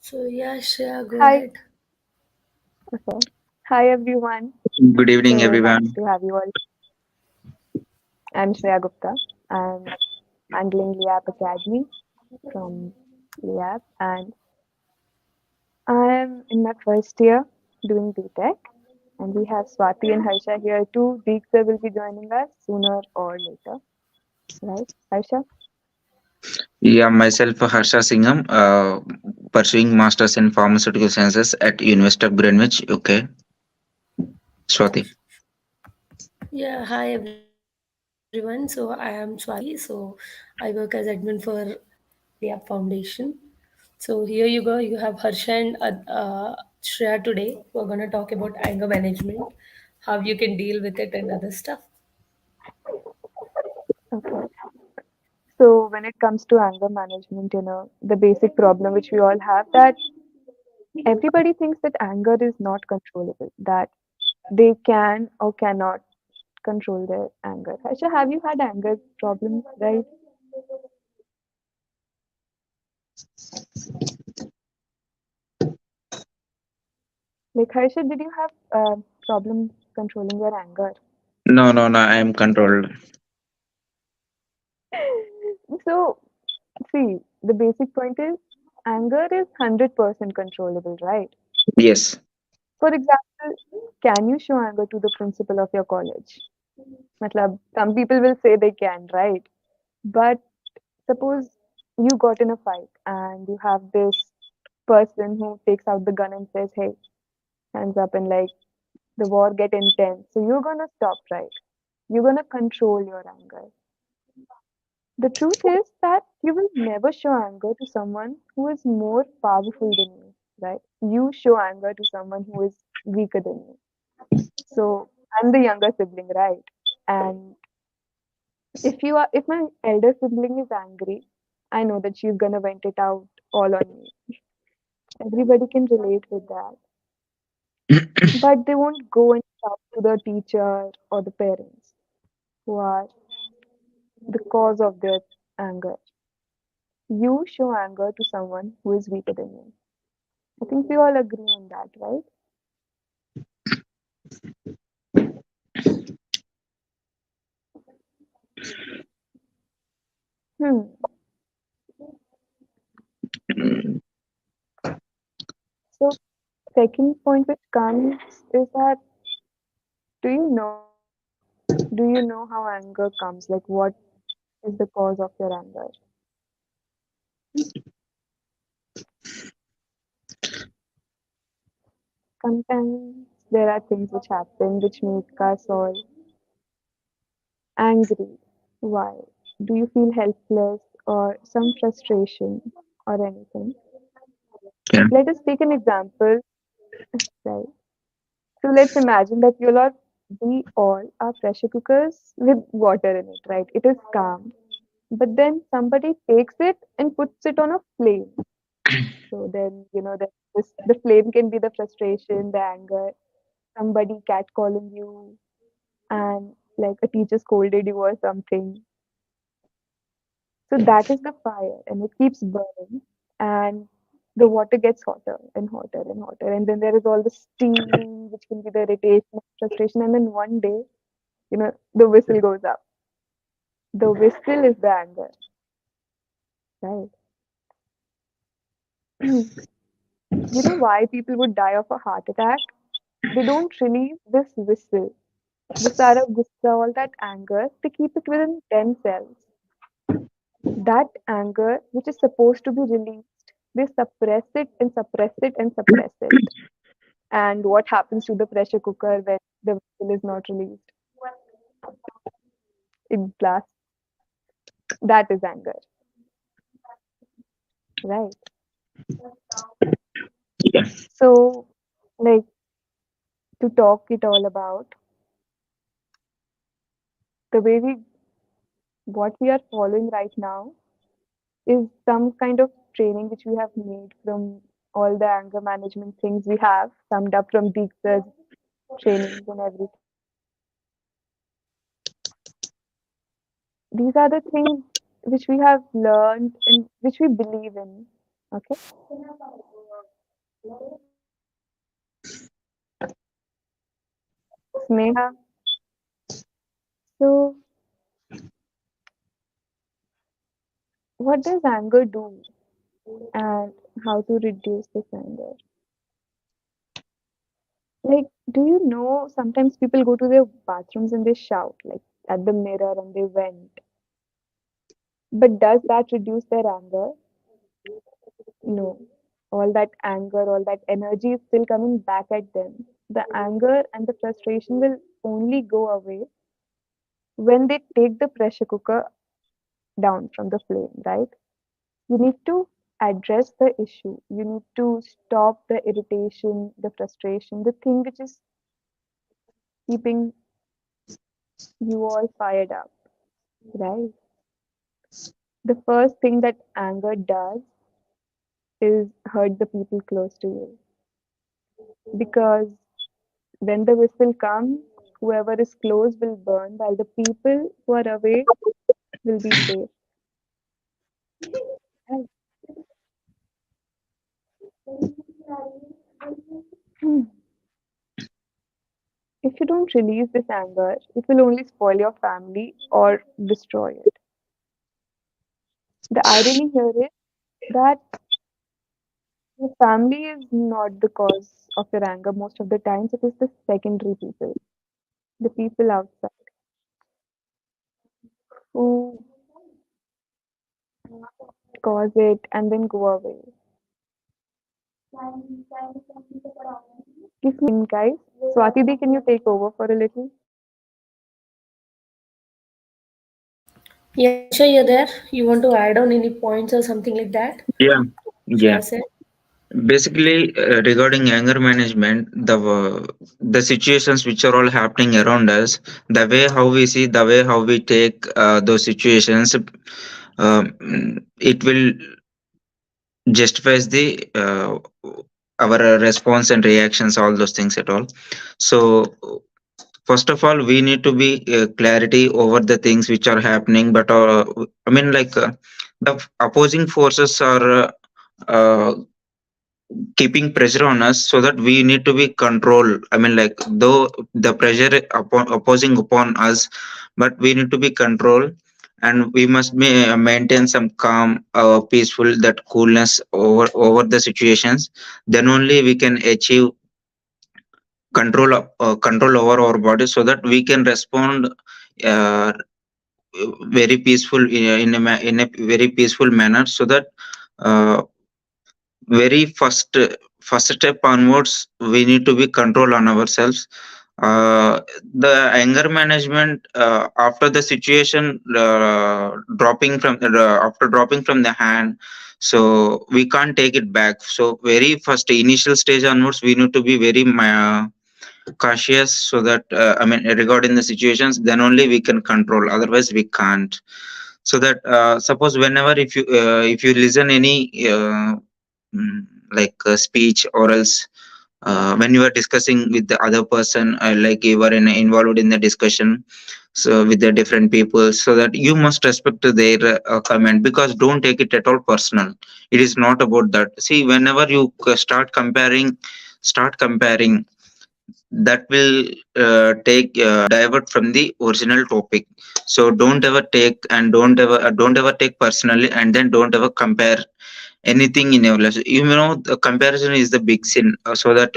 So yeah, Shreya, go Hi. ahead. Okay. Hi, everyone. Good evening, So nice everyone. to have you all. I'm Shreya Gupta. I'm handling LIAP Academy from LIAP, and I am in my first year doing BTech. And we have Swati and Harsha here too. Deek sir will be joining us sooner or later, right? Harsha? Yeah, myself Harsha Singham, pursuing masters in pharmaceutical sciences at University of Greenwich, UK. Swati. Yeah, hi everyone. So I am Swati. So I work as admin for LIAP Foundation. So here you go. You have Harsha and Shreya today. We're gonna talk about anger management, how you can deal with it, and other stuff. Okay. So when it comes to anger management, the basic problem which we all have that everybody thinks that anger is not controllable, that they can or cannot control their anger. Harsha, have you had anger problems, right? Like Harsha, did you have problems controlling your anger? No, I am controlled. So, see, the basic point is anger is 100% controllable, right? Yes. For example, can you show anger to the principal of your college? Matlab, some people will say they can, right? But suppose you got in a fight and you have this person who takes out the gun and says, hey, hands up, and like the war get intense. So you're gonna stop, right? You're gonna control your anger. The truth is that you will never show anger to someone who is more powerful than you, right? You show anger to someone who is weaker than you. So I'm the younger sibling, right? And if my elder sibling is angry, I know that she's gonna vent it out all on me. Everybody can relate with that. But they won't go and talk to the teacher or the parents who are the cause of their anger. You show anger to someone who is weaker than you. I think we all agree on that, right? Hmm. So second point which comes is that do you know do you know how anger comes? Like what is the cause of your anger? Sometimes there are things which happen which make us all angry. Why? Do you feel helpless or some frustration or anything? Yeah. Let us take an example, right? So let's imagine that we all are pressure cookers with water in it, right? It is calm. But then somebody takes it and puts it on a flame. So then, the flame can be the frustration, the anger, somebody catcalling you, and like a teacher scolded you or something. So that is the fire, and it keeps burning, and the water gets hotter and hotter and hotter, and then there is all the steam, which can be the irritation, frustration, and then one day, the whistle goes up. The whistle is the anger, right? You know why people would die of a heart attack? They don't release this whistle, the sara gussa, all that anger. They keep it within themselves. That anger, which is supposed to be released, they suppress it and suppress it and suppress it. And what happens to the pressure cooker when the whistle is not released? It blasts. That is anger, right? Yeah. So, like, to talk it all about, the way what we are following right now is some kind of training which we have made from all the anger management things we have summed up from Deek's trainings and everything. These are the things which we have learned and which we believe in. Okay. Sneha. So, what does anger do, and how to reduce this anger? Like, do you know sometimes people go to their bathrooms and they shout, like at the mirror and they vent. But does that reduce their anger? No. All that anger, all that energy is still coming back at them. The anger and the frustration will only go away when they take the pressure cooker down from the flame, right? You need to address the issue. You need to stop the irritation, the frustration, the thing which is keeping you all fired up, right? The first thing that anger does is hurt the people close to you. Because when the whistle comes, whoever is close will burn, while the people who are away will be safe. Right? Hmm. If you don't release this anger, it will only spoil your family or destroy it. The irony here is that your family is not the cause of your anger. Most of the times, it is the secondary people, the people outside who cause it and then go away. Give me a second, guys. Swati, Di, can you take over for a little? Yeah, Harsha, you're there. You want to add on any points or something like that? Yeah, yeah. Share said. Basically, regarding anger management, the situations which are all happening around us, the way how we see, the way how we take those situations, it will justifies the our response and reactions, all those things at all. So first of all, we need to be clarity over the things which are happening, but I mean, like the opposing forces are keeping pressure on us, so that we need to be control. I mean, like, though the pressure upon opposing upon us, but we need to be control, and we must maintain some calm, peaceful, that coolness over the situations. Then only we can achieve control over our body, so that we can respond uh, very peaceful in a very peaceful manner, so that uh, very first step onwards, we need to be control on ourselves. The anger management, after the situation dropping from after dropping from the hand, so we can't take it back. So very first initial stage onwards, we need to be very cautious, so that I mean, regarding the situations, then only we can control, otherwise we can't. So that suppose whenever, if you listen any mm, like speech, or else when you are discussing with the other person, like you are involved in the discussion, so with the different people, so that you must respect their comment, because don't take it at all personal. It is not about that. See, whenever you start comparing, that will take divert from the original topic. So don't ever take, and don't ever take personally, and then don't ever compare anything in your life. You know, the comparison is the big sin. So that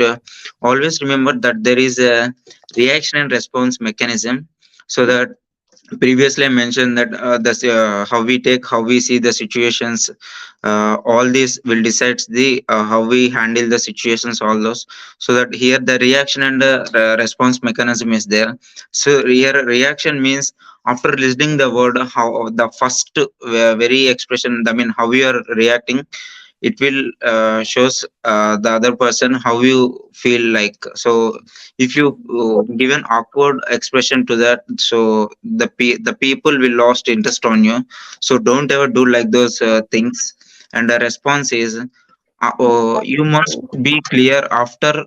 always remember that there is a reaction and response mechanism. So that previously I mentioned that how we take, how we see the situations, all this will decide the how we handle the situations, all those. So that here the reaction and response mechanism is there. So here reaction means, after listening the word, how the first very expression, I mean, how we are reacting, it will shows the other person how you feel like. So if you give an awkward expression to that, so the people will lost interest on you. So don't ever do like those things. And the response is, you must Exactly. be clear after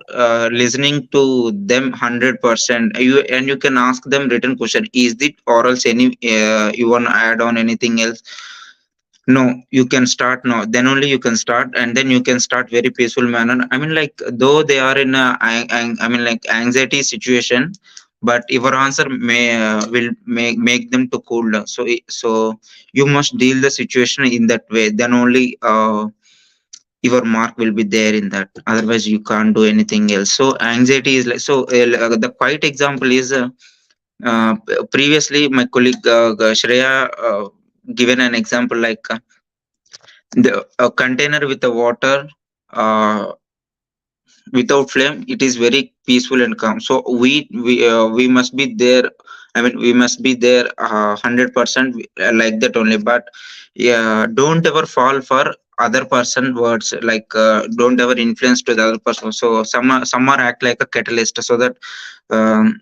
listening to them 100%. You can ask them written question, is it, or else any you want to add on anything else. No, you can start now, then only you can start, and then you can start very peaceful manner. I mean, like, though they are in a I mean, like, anxiety situation, but your answer may will make them to cool down. So so you must deal the situation in that way, then only your mark will be there in that. Otherwise you can't do anything else. So anxiety is like, so the quiet example is previously my colleague Shreya given an example, like, the a container with the water, uh, without flame, it is very peaceful and calm. So we must be there. I mean, we must be there 100% like that only. But yeah, don't ever fall for other person words, like, don't ever influence to the other person. So some are act like a catalyst, so that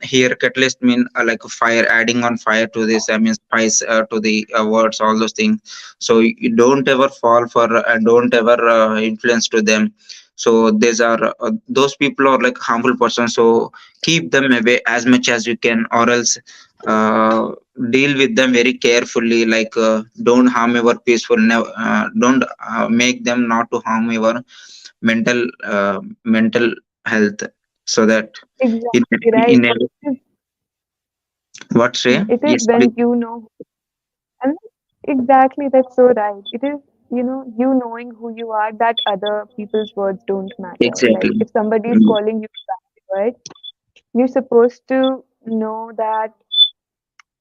here catalyst mean like a fire, adding on fire to this, I mean spice to the words, all those things. So you don't ever fall for, don't ever influence to them. So these are those people are like harmful persons. So keep them away as much as you can, or else uh, deal with them very carefully, like, don't harm your peaceful, don't make them not to harm your mental health. So that in Exactly right. in a, It is, what say, it is yes please. when you know, and exactly that's so right. It is, you knowing who you are, that other people's words don't matter. Like Exactly. if somebody is Mm, calling you bad word, you're supposed to know that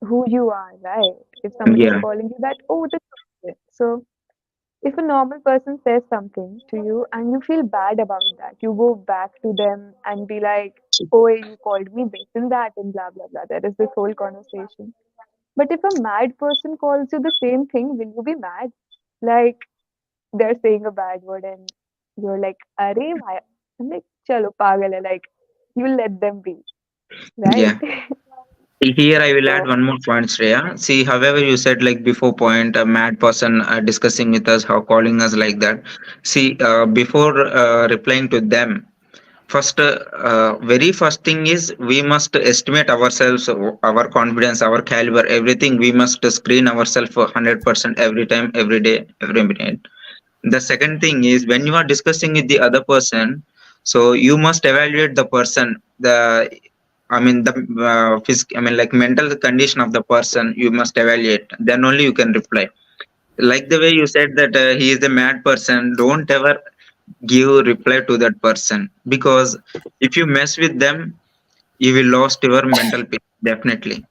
who you are, right? If somebody is yeah. calling you that, oh, that's okay. So if a normal person says something to you and you feel bad about that, you go back to them and be like, oh, you called me this and that and blah blah blah. There is this whole conversation. But if a mad person calls you the same thing, will you be mad? Like they're saying a bad word and you're like, Are bhai. I'm like, chalo, pagal hai. Like, you let them be, right? Yeah. Here I will add So, one more point, Shreya. See, however, you said like before point, a mad person discussing with us, how calling us like that. See, before replying to them, first, very first thing is we must estimate ourselves, our confidence, our caliber, everything. We must screen ourselves for 100% every time, every day, every minute. The second thing is when you are discussing with the other person, so you must evaluate the person, the, I mean, the I mean, like, mental condition of the person. You must evaluate. Then only you can reply. Like the way you said that he is a mad person. Don't ever give reply to that person, because if you mess with them, you will lost your mental peace definitely.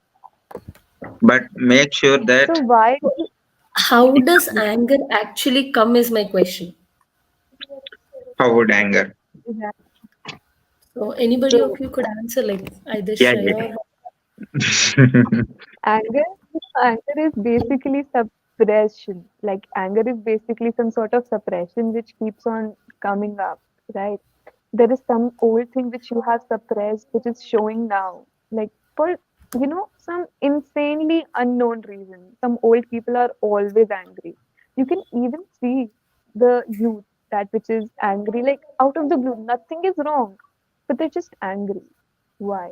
But make sure so that why? How does anger actually come is my question. how would anger. So anybody So of you could answer, like either Yeah, Shreya or yeah. anger, anger is basically suppression. Like anger is basically some sort of suppression which keeps on coming up, right? There is some old thing which you have suppressed, which is showing now. Like for some insanely unknown reason, some old people are always angry. You can even see the youth that which is angry, like out of the blue, nothing is wrong, but they're just angry. Why?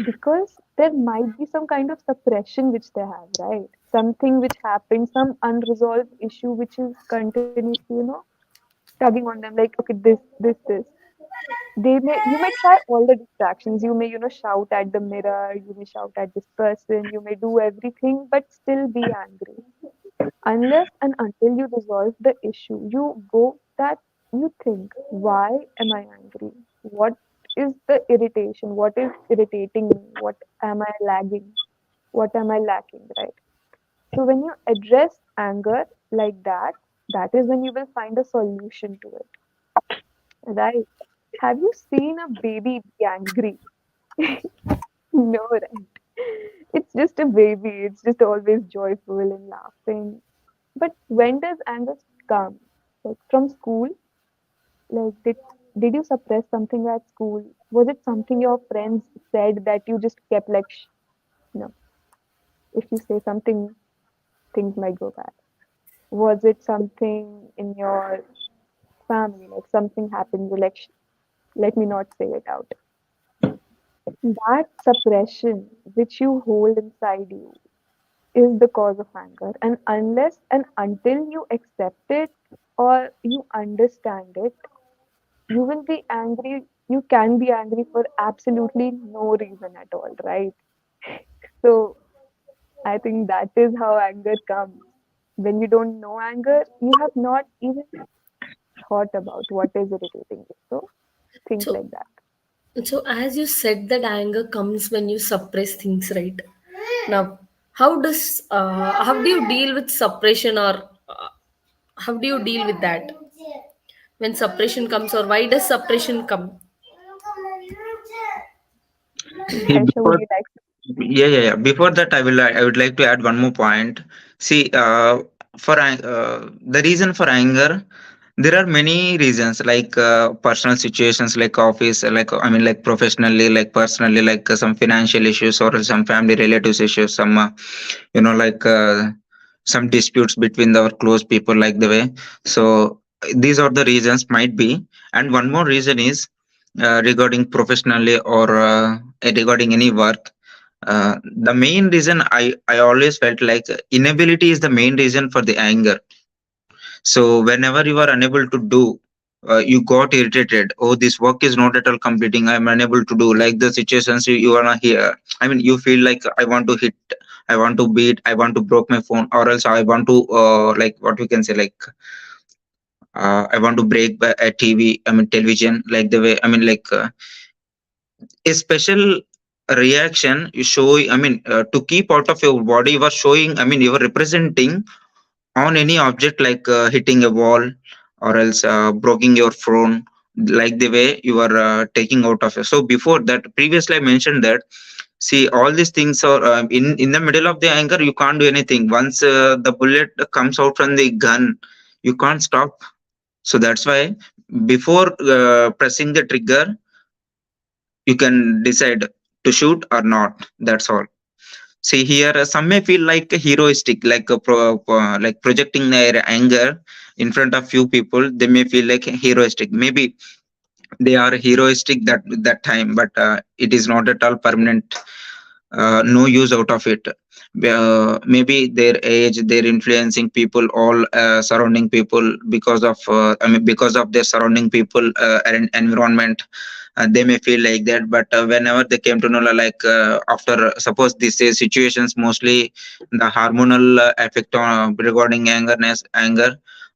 Because there might be some kind of suppression which they have, right? Something which happened, some unresolved issue which is continuously, tugging on them, like, okay, this. You may try all the distractions. You may, shout at the mirror, you may shout at this person, you may do everything, but still be angry. Unless and until you resolve the issue, you go that you think, why am I angry? What is the irritation? What is irritating me? What am I lagging? What am I lacking? Right? So when you address anger like that, that is when you will find a solution to it. Right? Have you seen a baby be angry? No, right? It's just a baby. It's just always joyful and laughing. But when does anger come? Like from school? Like did you suppress something at school? Was it something your friends said that you just kept like, no, if you say something, things might go bad. Was it something in your family? Like something happened, you like, let me not say it out. That suppression which you hold inside you, is the cause of anger. And unless and until you accept it or you understand it, you will be angry. You can be angry for absolutely no reason at all, right? So I think that is how anger comes. When you don't know anger, you have not even thought about what is irritating you. So think So, like that. so as you said, that anger comes when you suppress things, right? Now, how do you deal with suppression, or how do you deal with that when suppression comes, or why does suppression come? See, Harsha, would before you like to? yeah. Before that, I would like to add one more point. See, the reason for anger, there are many reasons, like personal situations, like office, like I mean, like professionally, like personally, like some financial issues or some family relatives issues, some like some disputes between our close people, like the way. So these are the reasons might be, and one more reason is regarding professionally or regarding any work. The main reason I always felt like inability is the main reason for the anger. So whenever you are unable to do, you got irritated. Oh, this work is not at all completing. I'm unable to do. Like the situations you are not here. I mean, you feel like I want to hit, I want to beat, I want to broke my phone, or else I want to like what we can say like I want to break a TV. I mean television. Like the way I mean like a special reaction you show. I mean to keep out of your body, you are showing. I mean you are representing on any object like hitting a wall or else breaking your phone, like the way you are taking out of it. So before that, previously I mentioned that, see, all these things are in the middle of the anger, you can't do anything. Once the bullet comes out from the gun, you can't stop. So that's why before pressing the trigger, you can decide to shoot or not. That's all. See here, some may feel like heroistic, like like projecting their anger in front of few people. They may feel like heroistic. Maybe they are heroistic that time, but it is not at all permanent. No use out of it. Maybe their age, they're influencing people, all surrounding people because of I mean because of their surrounding people and environment. They may feel like that, but whenever they came to know, like after suppose this is situations, mostly the hormonal effect on regarding anger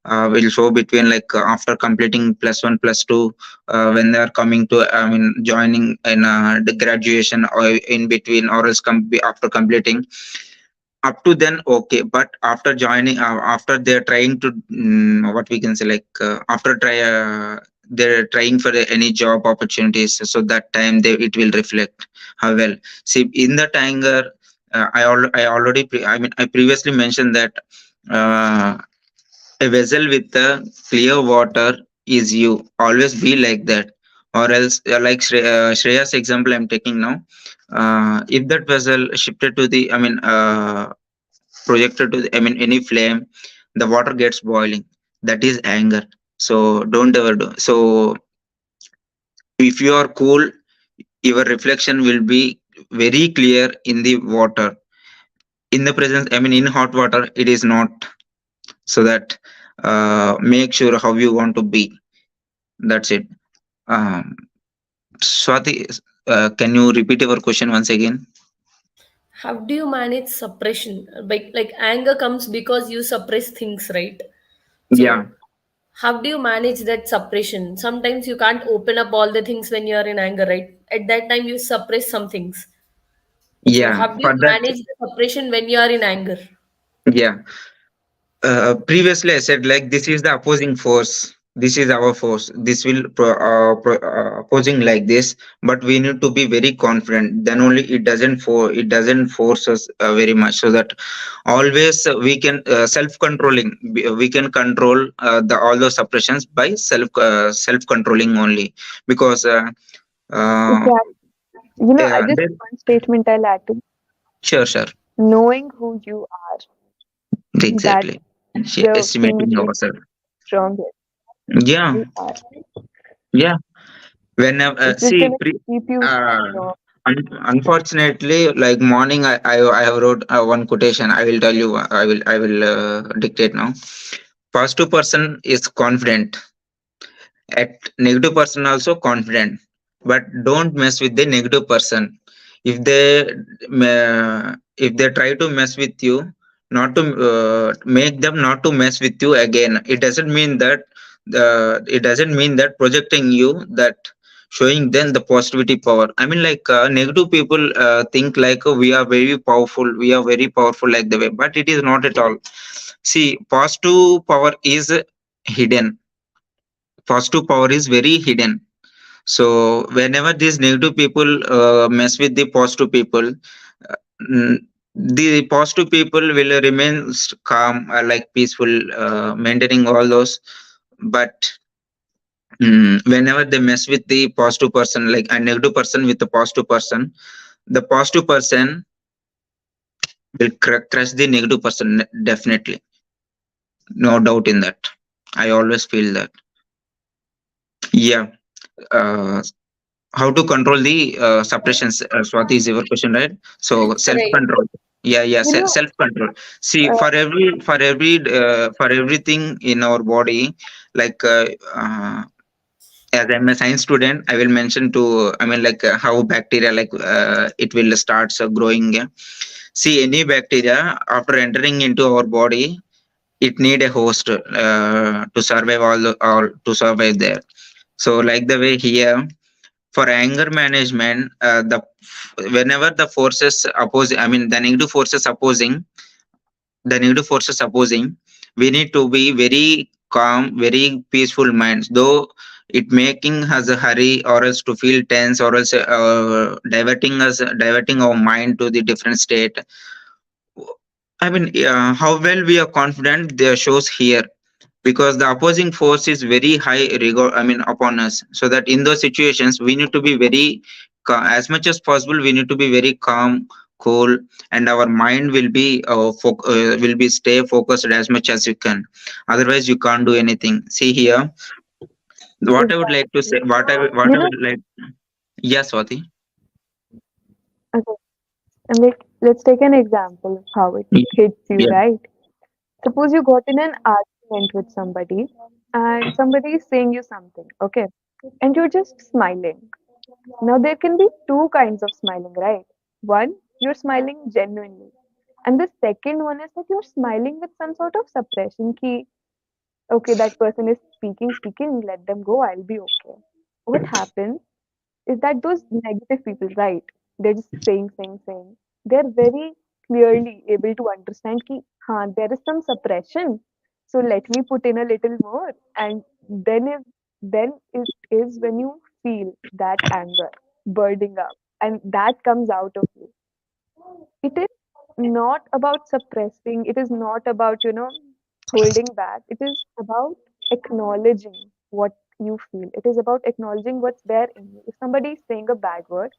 will show between like after completing +1 +2, when they are coming to, I mean joining in the graduation or in between, or else after completing. Up to then okay, but after joining after they're trying to what we can say like after they're trying for any job opportunities, so that time it will reflect how well. See, in that anger, I already I mean I previously mentioned that uh, a vessel with the clear water is you. Always be like that, or else like Shreya's example I'm taking now. If that vessel shifted to the, I mean projected to the, I mean any flame, the water gets boiling. That is anger. So don't ever do so. If you are cool, your reflection will be very clear in the water. In the presence, I mean in hot water, it is not. So that make sure how you want to be. That's it. um Swati, can you repeat your question once again? How do you manage suppression? Like anger comes because you suppress things, right? Yeah, So how do you manage that suppression? Sometimes you can't open up all the things when you are in anger, right? At that time you suppress some things. So yeah, how do you for that. manage the suppression when you are in anger? Yeah, previously I said like this is the opposing force, this is our force, this will opposing like this, but we need to be very confident, then only it doesn't force us very much. So that always we can self controlling, we can control the all those suppressions by self controlling only. Because uh, Exactly. Just then, one statement I'll add to sure, sure, knowing who you are. That's exactly. the thing Estimating which makes ourselves. you strongest. Yeah, You are. yeah. Whenever It's just see gonna keep you uh, strong. Unfortunately, like morning, I have wrote one quotation. I will tell you. I will dictate now. Positive person is confident. At negative person also confident, but don't mess with the negative person. If they try to mess with you, not to make them not to mess with you again. It doesn't mean that projecting you, that showing them the positivity power. I mean, like negative people think like we are very powerful, like the way, but it is not at all. See, positive power is hidden. Positive power is very hidden. So whenever these negative people mess with the positive people, uh, mm, the positive people will remain calm, like peaceful, maintaining all those. But whenever they mess with the positive person, like a negative person with the positive person, the positive person will crush the negative person, definitely. No doubt in that. I always feel that. Yeah. Uh, how to control the suppressions, Swati, is your question, right? So self Right. control. Yeah, yeah, You know, self control. See, uh, for everything in our body, like as I'm a science student, I will mention to, I mean, like how bacteria, like it will start growing. Yeah. See, any bacteria after entering into our body, it need a host to survive all to survive there. So like the way here, for anger management, the whenever the forces opposing, I mean the negative forces opposing, we need to be very calm, very peaceful minds, though it making us a hurry, or else to feel tense, or else diverting our mind to the different state. I mean, how well we are confident there shows here, because the opposing force is very high rigor, I mean, upon us. So that in those situations we need to be very as much as possible, we need to be very calm, cool, and our mind will be stay focused as much as you can. Otherwise you can't do anything. See here, what I would like to say, exactly. what You I know, would like. Yes, Swati. okay, I'm like, let's take an example of how it Yeah, hits you, yeah. right? Suppose you got in an argument with somebody and somebody is saying you something, okay? And you're just smiling. Now, there can be two kinds of smiling, right? One, you're smiling genuinely. And the second one is that you're smiling with some sort of suppression key. Okay, that person is speaking, let them go, I'll be okay. What happens is that those negative people, right? They're just saying. They're very clearly able to understand ki, there is some suppression. So let me put in a little more. And then it is when you feel that anger burning up and that comes out of you. It is not about suppressing, it is not about, holding back. It is about acknowledging what you feel. It is about acknowledging what's there in you. If somebody is saying a bad word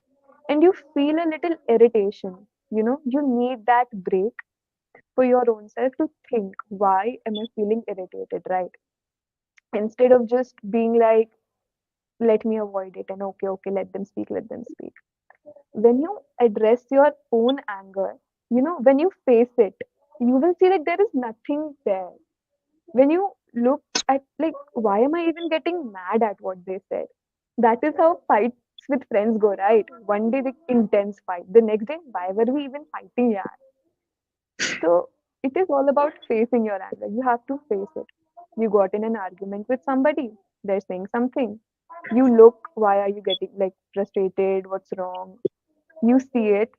and you feel a little irritation, you need that break for your own self to think, why am I feeling irritated, right? Instead of just being like, let me avoid it and okay, let them speak. When you address your own anger, when you face it, you will see that there is nothing there. When you look at, like, why am I even getting mad at what they said? That is how fights with friends go, right? One day, the intense fight. The next day, why were we even fighting? Yeah. So it is all about facing your anger. You have to face it. You got in an argument with somebody, they're saying something. You look, why are you getting like frustrated? What's wrong? You see it,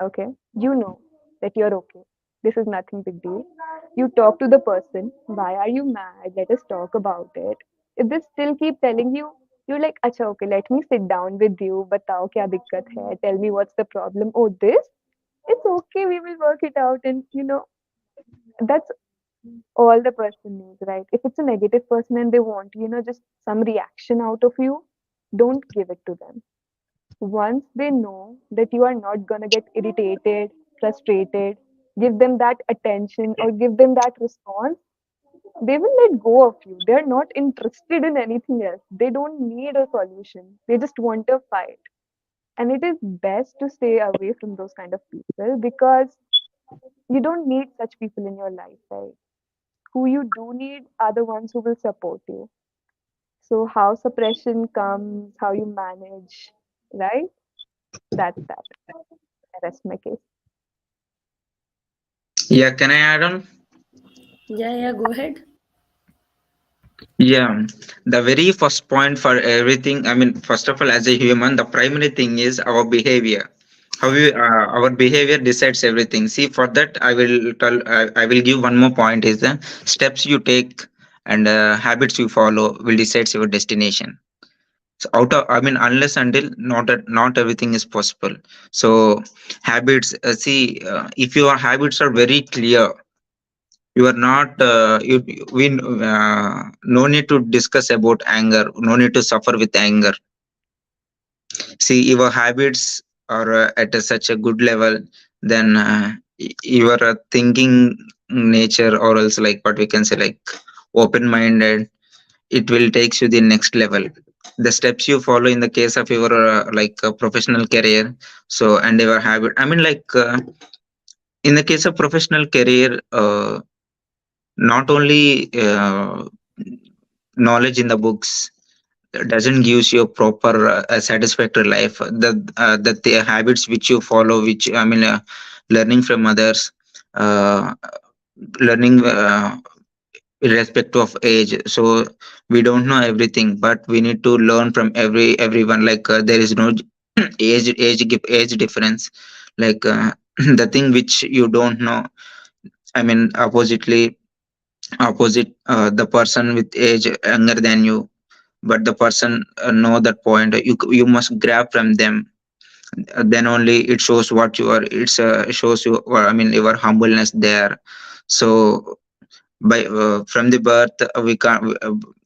okay? You know that you're okay. This is nothing big deal. You talk to the person, why are you mad? Let us talk about it. If they still keep telling you, you're like, acha, okay, let me sit down with you. Batao kya dikkat hai? Tell me what's the problem. Oh, this? It's okay, we will work it out. And that's all the person needs, right? If it's a negative person and they want, just some reaction out of you, don't give it to them. Once they know that you are not going to get irritated, frustrated, give them that attention or give them that response, they will let go of you. They're not interested in anything else. They don't need a solution. They just want a fight. And it is best to stay away from those kind of people because you don't need such people in your life, right? Who you do need are the ones who will support you. So, how suppression comes, how you manage, right? That's that. I rest my case. Yeah, can I add on? Yeah, yeah, go ahead. Yeah, the very first point for everything, I mean, first of all, as a human, the primary thing is our behavior. Our behavior decides everything. See, for that, I will give one more point is the steps you take and habits you follow will decide your destination. So I mean, unless until not everything is possible. So habits, if your habits are very clear, you are not we no need to discuss about anger, no need to suffer with anger. See, your habits are at such a good level, then your thinking nature, or else like what we can say, like open minded, it will takes you the next level. The steps you follow in the case of your professional career, so and your habit, I mean, in the case of professional career, not only knowledge in the books doesn't gives you a proper satisfactory life. The habits which you follow, which I mean, learning from others, uh, learning irrespective of age. So we don't know everything, but we need to learn from everyone. Like there is no age difference. Like the thing which you don't know, I mean, opposite the person with age younger than you, but the person know that point, you must grab from them. Then only it shows what you are, it's shows you, I mean, your humbleness there. So by from the birth,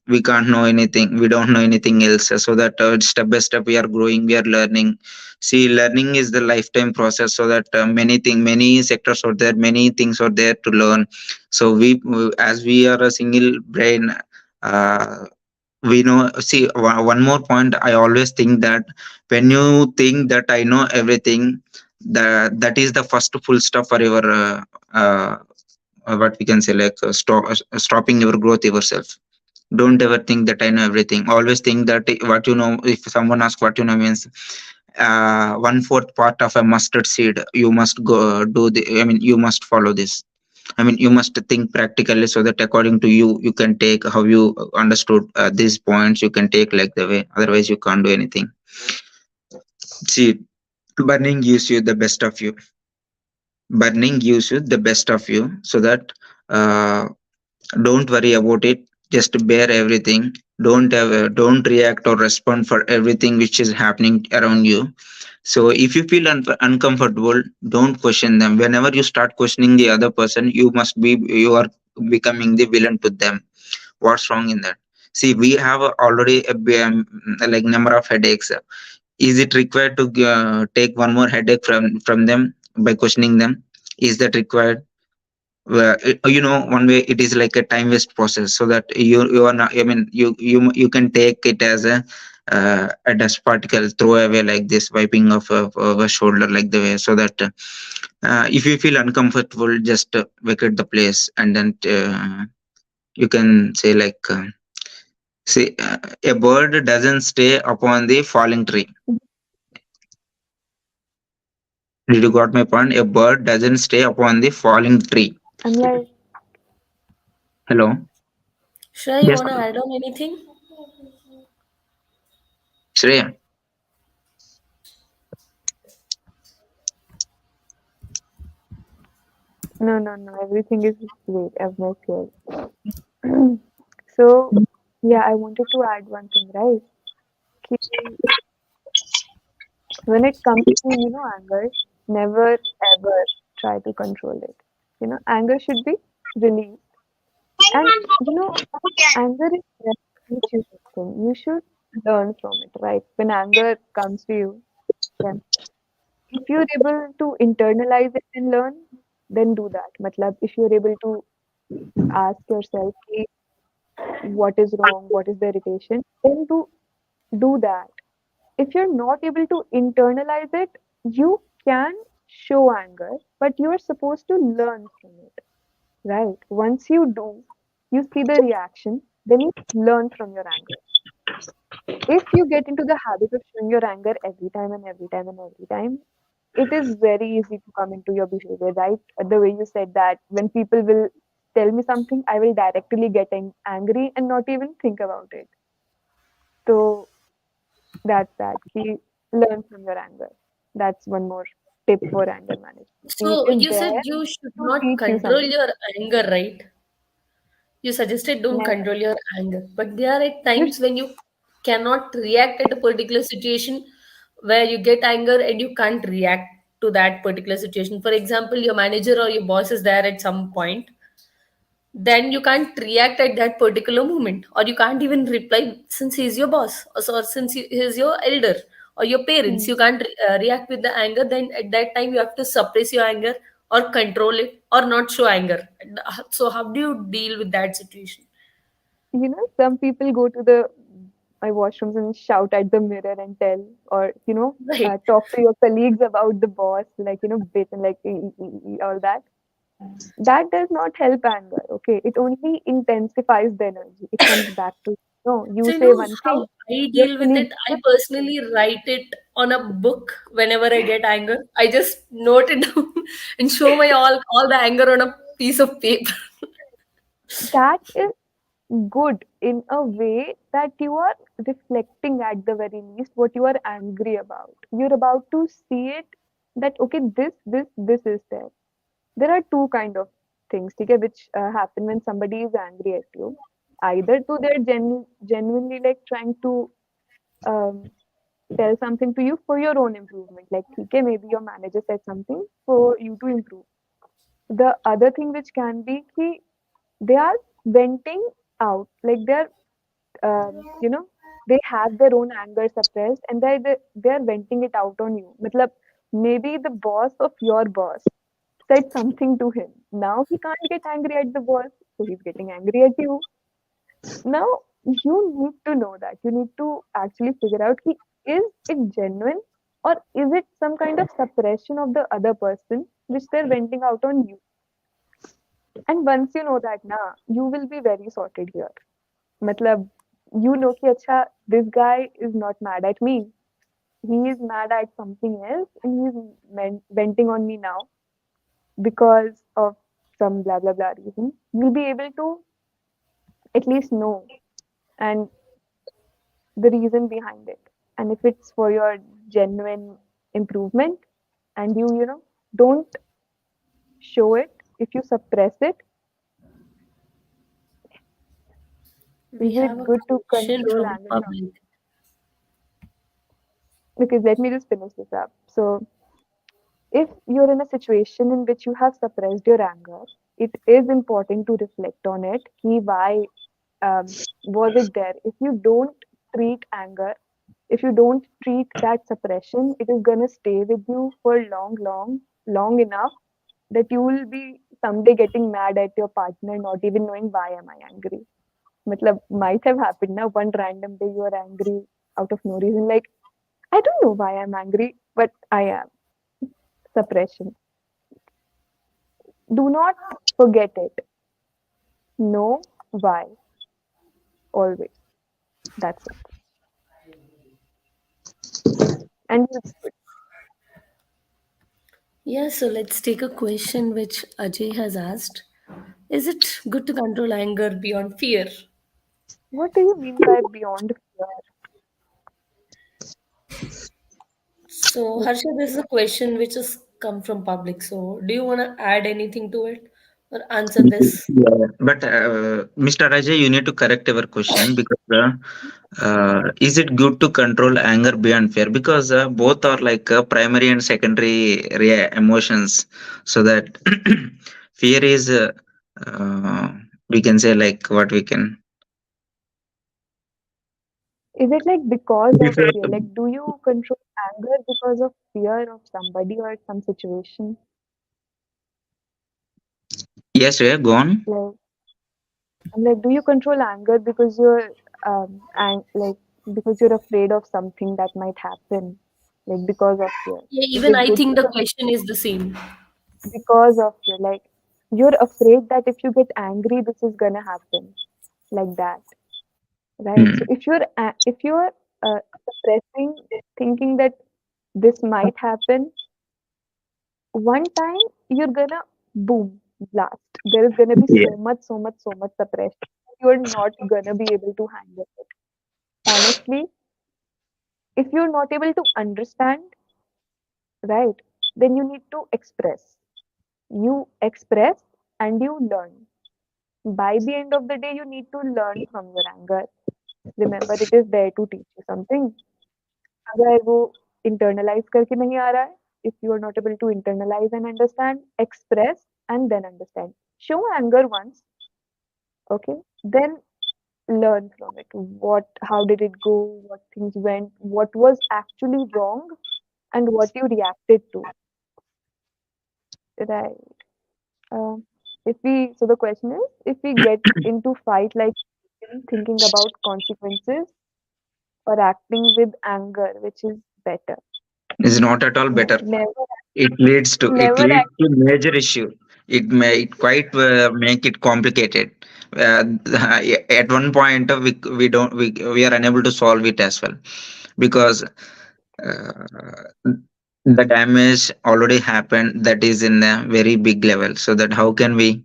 we can't know anything, we don't know anything else. So that step by step we are growing, we are learning. See, learning is the lifetime process, so that many sectors are there, many things are there to learn. So as we are a single brain, uh, we know. See, one more point, I always think that when you think that I know everything, that is the first full stop for your what we can say, stopping your growth yourself. Don't ever think that I know everything. Always think that what you know, if someone asks what you know means one fourth part of a mustard seed, you must go do the, I mean, you must follow this. I mean, you must think practically, so that according to you, you can take how you understood these points, you can take like the way. Otherwise, you can't do anything. See, burning gives you the best of you. Burning gives you the best of you, so that uh, don't worry about it. Just bear everything. Don't react or respond for everything which is happening around you. So if you feel uncomfortable, don't question them. Whenever you start questioning the other person, you are becoming the villain to them. What's wrong in that? See, we have already like number of headaches. Is it required to take one more headache from them by questioning them? Is that required? Well, you know, one way it is like a time waste process, so that you are not, I mean, you can take it as a dust particle throw away, like this wiping of a shoulder, like the way. So that if you feel uncomfortable, just vacate the place, and then you can say like see, a bird doesn't stay upon the falling tree. Did you got my point? A bird doesn't stay upon the falling tree. I'm like, Hello. Shreya, you Yes, wanna add on anything? Shreya. no, no, no, everything is great. I've no fear. So, yeah, I wanted to add one thing, right? Ki when it comes to, anger, never ever try to control it. Anger should be released. And, anger is never teach you something. You should learn from it, right? When anger comes to you, then if you're able to internalize it and learn, then do that. Matlab, if you're able to ask yourself, "Ki, what is wrong, what is the irritation, then do that. if you're not able to internalize it, you can show anger, but you're supposed to learn from it, right? Once you do, you see the reaction, then you learn from your anger. If you get into the habit of showing your anger every time and every time and every time, it is very easy to come into your behavior, right? The way you said that when people will tell me something, I will directly get angry and not even think about it. So that's that. Ki learn from your anger. That's one more tip for anger management. It So is you said there you should to not teach you control something. your anger, right? You suggested don't Never. control your anger, but there are at You times when you cannot react at a particular situation where you get anger and you can't react to that particular situation. For example, your manager or your boss is there at some point, then you can't react at that particular moment, or you can't even reply since he's your boss, or since he's your elder or your parents. hmm. You can't react with the anger. Then at that time, you have to suppress your anger or control it or not show anger. So, how do you deal with that situation? Some people go to the my washrooms and shout at the mirror and tell, or Right. talk to your colleagues about the boss, like bit and like all that. That does not help anger. Okay, it only intensifies the energy. It comes back to no. You So, say one how thing, I your deal with colleague it, does I another thing. personally write it on a book whenever I get anger. I just note it down and show my all the anger on a piece of paper. That is good in a way that you are reflecting at the very least what you are angry about. You're about to see it that okay, this is there. There are two kind of things, okay, which happen when somebody is angry at you. Either to they're genuinely like trying to um, tell something to you for your own improvement. Like, okay, maybe your manager said something for you to improve. The other thing which can be ki they are venting out, like you know, they have their own anger suppressed and they're venting it out on you. Matlab, maybe the boss of your boss said something to him. Now he can't get angry at the boss, so he's getting angry at you. Now you need to know that. You need to actually figure out is it genuine or is it some kind of suppression of the other person which they're venting out on you. And once you know that, na, you will be very sorted here. Matlab, ki acha, this guy is not mad at me. He is mad at something else and he's venting on me now because of some blah blah blah reason. You'll be able to at least know and the reason behind it. And if it's for your genuine improvement and don't show it, if you suppress it, We is have it a good to question control from anger? No. public. Because let me just finish this up. So if you're in a situation in which you have suppressed your anger, it is important to reflect on it. Ki why was it there? If you don't treat anger, if you don't treat that suppression, it is gonna stay with you for long, long, long enough that you will be someday getting mad at your partner, not even knowing why am I angry. Matlab, might have happened now one random day you are angry out of no reason. Like, I don't know why I'm angry, but I am. Suppression. Do not forget it. Know why. Always. That's it. And you'll be good. Yeah, so let's take a question which Ajay has asked. Is it good to control anger beyond fear? What do you mean by beyond fear? So, Like, Harsha, this is a question which has come from public. So, do you want to add anything to it or answer this? Yeah, but Mr. Ajay, you need to correct our question because is it good to control anger beyond fear? Because both are like primary and secondary emotions. So that fear is, uh, we can say like what we can. is it like because of fear? Like, do you control anger because of fear of somebody or some situation? Yes, yeah, go on. Like, I'm like, do you control anger because you're like because you're afraid of something that might happen, like because of fear. Yeah, Is even it I good think to the con- question is the same. because of fear? Like you're afraid that if you get angry, this is gonna happen, like that, right? So Hmm. if you're suppressing, thinking that this might happen, one time you're gonna boom blast. There is gonna be Yeah. so much suppression. You're not gonna be able to handle it. Honestly, if you're not able to understand, right, then you need to express. You express and you learn. By the end of the day, you need to learn from your anger. Remember, it is there to teach you something. अगर वो internalize करके नहीं आ रहा है, if you are not able to internalize and understand, express and then understand. Show anger once, okay, then learn from it. How did it go? What things went? What was actually wrong? And what you reacted to, right? So the question is, if we get into fight like thinking about consequences or acting with anger, which is better? Is not at all No, better. never, It never leads act. to major issue. It quite make it complicated. At one point, we don't we are unable to solve it as well, because the damage already happened, that is in a very big level. So that how can we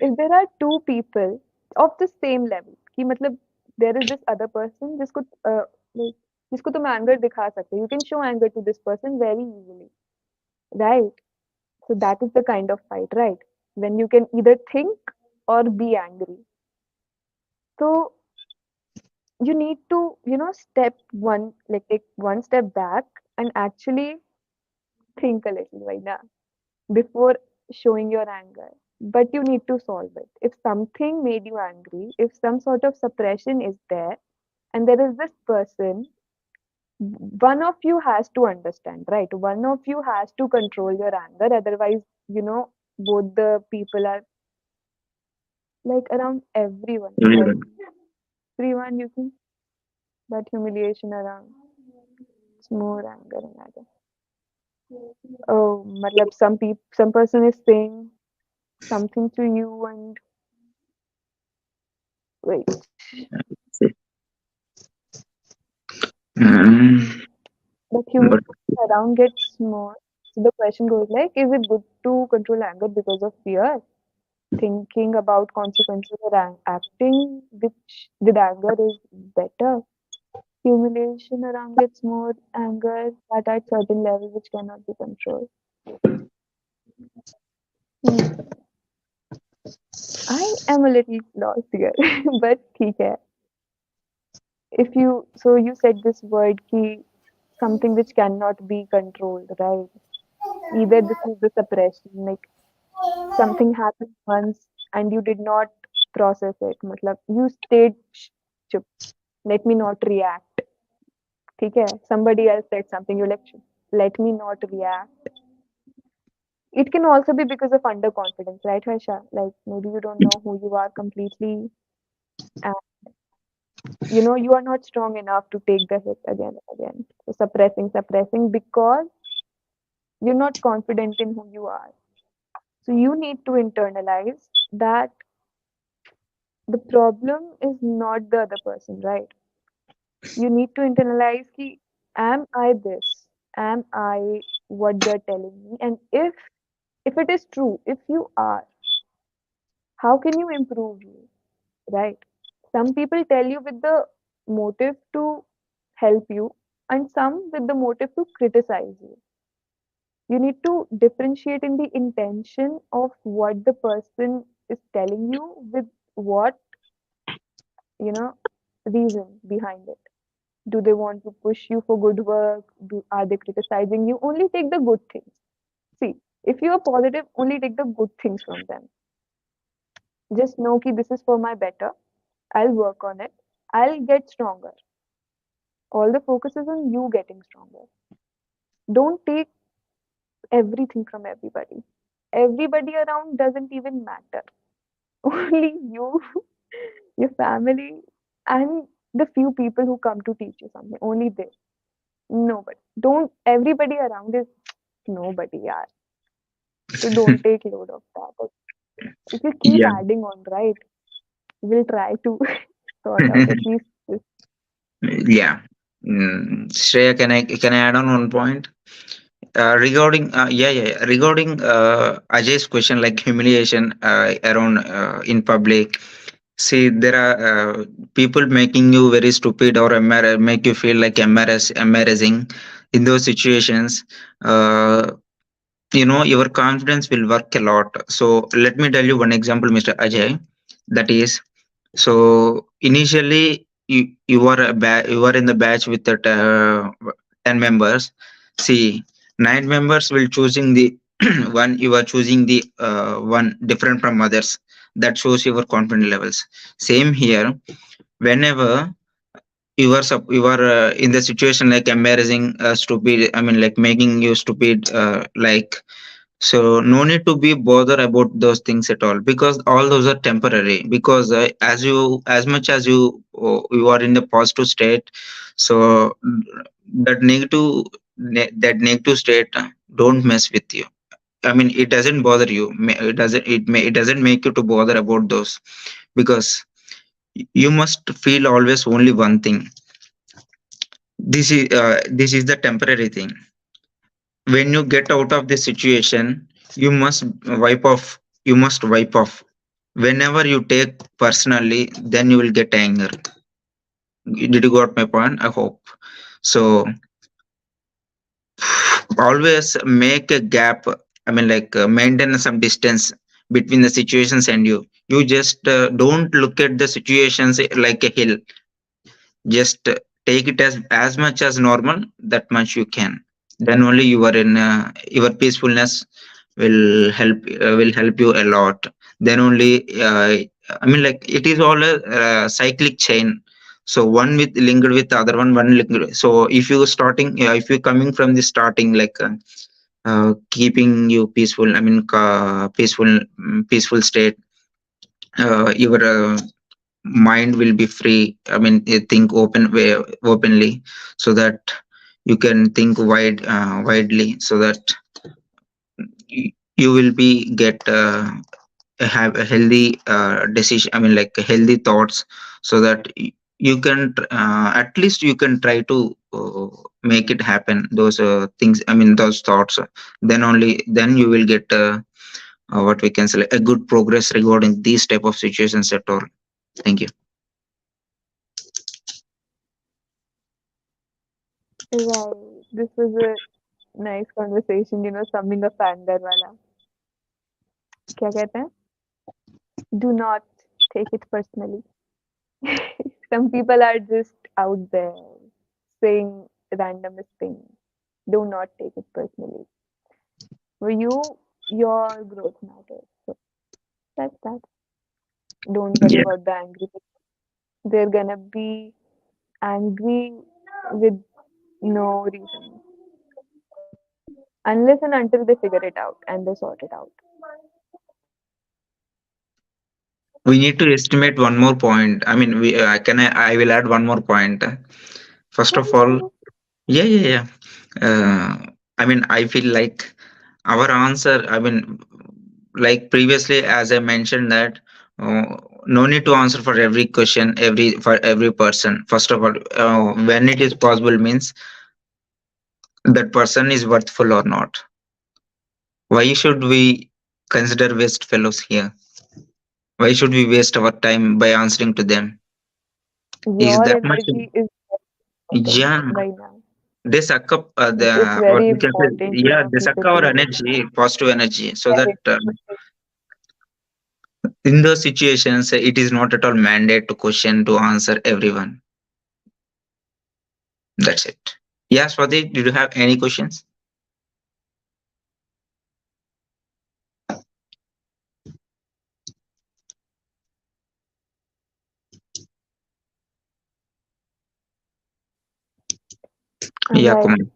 If there are two people of the same level, कि मतलब there is this other person like, जिसको तुम anger दिखा सकते हो. You can show anger to this person very easily, right? So that is the kind of fight, right? When you can either think or be angry. So you need to, step one, like take one step back and actually think a little right now before showing your anger. But you need to solve it. If something made you angry, if some sort of suppression is there, and there is this person, one of you has to understand, right? One of you has to control your anger. Otherwise, both the people are like around everyone, everyone you can, that humiliation around. It's more anger and anger. Oh, matlab some person is saying something to you and wait. Mm, The but humiliation around gets more. So the question goes like, is it good to control anger because of fear? Thinking about consequences or acting which with anger is better. Humiliation around gets more anger but at certain level which cannot be controlled. Hmm. I am a little lost here, but ठीक है. If you so you said this word key, something which cannot be controlled, right? Either this is the suppression, like something happened once and you did not process it. Matlab, you stayed chup. Let me not react. ठीक है? Somebody else said something. You like, let me not react. It can also be because of underconfidence, right, Harsha? Like maybe you don't know who you are completely, and you are not strong enough to take the hit again and again. So suppressing because you're not confident in who you are. So you need to internalize that the problem is not the other person, right? You need to internalize ki, am I this? Am I what they're telling me? And if it is true, if you are, how can you improve you, right? Some people tell you with the motive to help you, and some with the motive to criticize you. You need to differentiate in the intention of what the person is telling you with what, you know, reason behind it. Do they want to push you for good work? Are they criticizing you? Only take the good things. See, if you are positive, only take the good things from them. Just know that this is for my better. I'll work on it. I'll get stronger. All the focus is on you getting stronger. Don't take everything from everybody. Everybody around doesn't even matter. Only you Your family and the few people who come to teach you something. Only they. Nobody. Don't everybody around is nobody, yeah. So don't take load of that. But if you keep Yeah. adding on, right, we'll try to sort out at least this. Yeah. Shreya, can I add on one point? Regarding regarding Ajay's question, like humiliation around in public. See, there are people making you very stupid or make you feel like embarrassing in those situations. Uh, your confidence will work a lot. So let me tell you one example, Mr. Ajay. That is, so initially you are in the batch with that 10 members. See, 9 members will choosing the one, you are choosing the one different from others. That shows your confidence levels. Same here. Whenever you are in the situation like embarrassing, stupid, I mean like making you stupid, like, so no need to be bother about those things at all, because all those are temporary. Because as much as you are in the positive state, so that negative state don't mess with you. I mean, it doesn't bother you. It doesn't make you to bother about those, because you must feel always only one thing. This is the temporary thing. When you get out of the situation, you must wipe off. Whenever you take personally, then you will get anger. Did you got my point? I hope so. Always make a gap, I mean like maintain some distance between the situations and you just don't look at the situations like a hill. Just take it as much as normal, that much you can. Then only you are in your peacefulness will help you a lot. Then only I mean like it is all a cyclic chain. So one with linked with the other one linked. So if you starting, if you coming from the starting, like keeping you peaceful, I mean peaceful state, your mind will be free. I mean, you think openly, so that you can think widely, so that you will be get have a healthy decision, I mean like healthy thoughts, so that you can at least you can try to make it happen, those things, I mean those thoughts. Then only then you will get what we can say, like, a good progress regarding these type of situations at all. Thank you. Right. This was a nice conversation, summing up anger wala. क्या कहते हैं? Do not take it personally. Some people are just out there saying randomest things. Do not take it personally. For you, your growth matters. So that's that. Don't worry Yeah. about the angry people. They're gonna be angry with no reason. Unless and until they figure it out and they sort it out. We need to estimate one more point. I mean, I will add one more point. First of all, yeah, yeah, yeah. I mean, I feel like our answer, I mean, like previously, as I mentioned that no need to answer for every question, for every person. First of all, when it is possible means that person is worthful or not. Why should we consider waste fellows here? Why should we waste our time by answering to them? Is Your that much? energy is important Yeah, right now. they suck up It's what very we can say. important, Yeah, they keep suck it our real. energy, positive energy, so that Very. in those situations, it is not at all mandate to question to answer everyone. That's it. Yeah, Swati, did you have any questions? Yeah, come Right. on.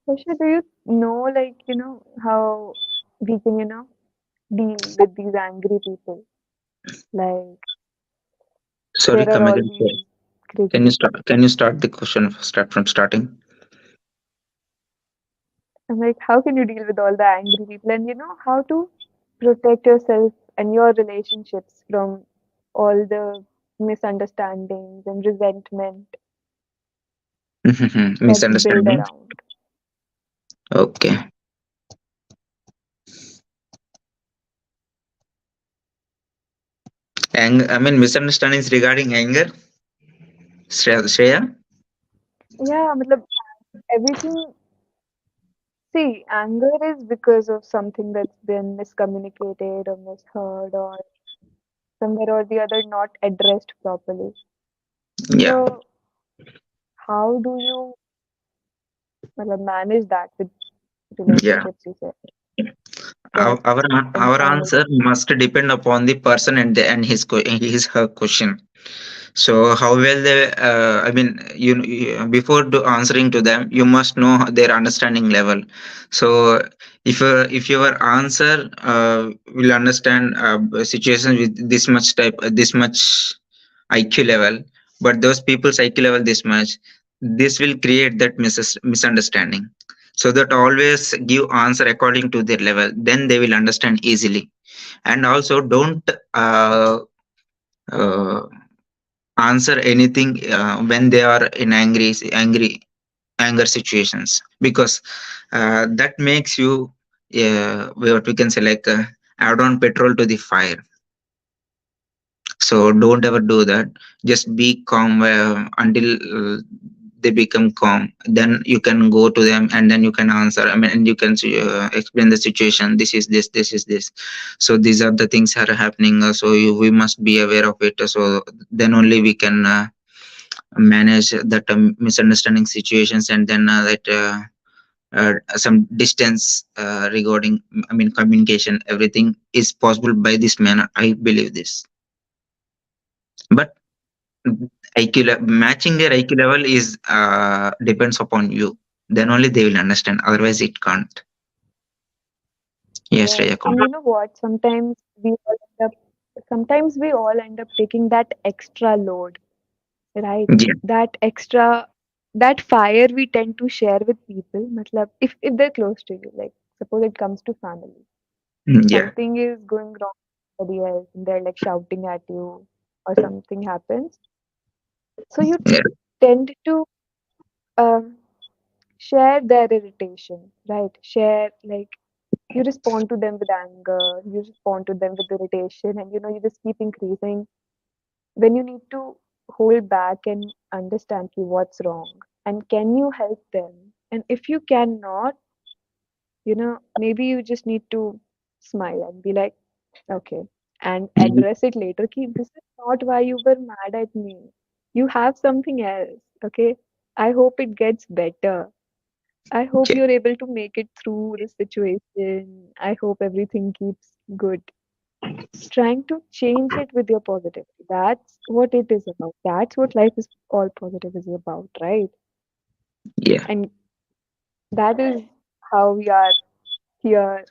Harsha, do you know, like, how we can, deal with these angry people? Like, Sorry, there are come all again. these crazy Can you people. start? Can you start the question? Start from starting. I'm like, how can you deal with all the angry people? And, how to protect yourself and your relationships from all the misunderstandings and resentment that's built Misunderstanding. around. Okay. I mean, misunderstandings regarding anger. Shreya? Yeah, matlab, everything. See, anger is because of something that's been miscommunicated or misheard or somewhere or the other not addressed properly. Yeah. So, how do you manage that with Yeah. relationships, you said, Our, that our and our family? answer must depend upon the person and his her question. So how well they, I mean, before answering to them, you must know their understanding level. So if your answer will understand situations with this much IQ level, but those people's IQ level this much, this will create that misunderstanding. So that always give answer according to their level, then they will understand easily. And also don't uh, answer anything when they are in anger situations, because that makes you, what we can say, like, add on petrol to the fire. So don't ever do that. Just be calm until they become calm, then you can go to them and then you can answer, I mean, and you can explain the situation. This is this, so these are the things are happening, we must be aware of it. So then only we can manage that misunderstanding situations, and then some distance regarding, I mean, communication, everything is possible by this manner, I believe this. But matching their IQ level is depends upon you. Then only they will understand. Otherwise, it can't. Yes, Yes, Raya. and you know what? Sometimes we all end up taking that extra load, right? Yeah, That extra, that fire we tend to share with people. Matlab, if they're close to you, like suppose it comes to family, yeah, something is going wrong with somebody else, and they're like shouting at you, or something happens. So you yeah, tend to um, share their irritation, right? Share, like, you respond to them with anger, you respond to them with irritation, and you just keep increasing when you need to hold back and understand ki what's wrong and can you help them. And if you cannot, maybe you just need to smile and be like, okay, and mhm, address it later ki this is not why you were mad at me. You have something else, okay? I hope it gets better. I hope yeah, you're able to make it through the situation. I hope everything keeps good. Trying to change it with your positivity. That's what it is about. That's what life is all positive is about, right? yeah. And that is how we are here,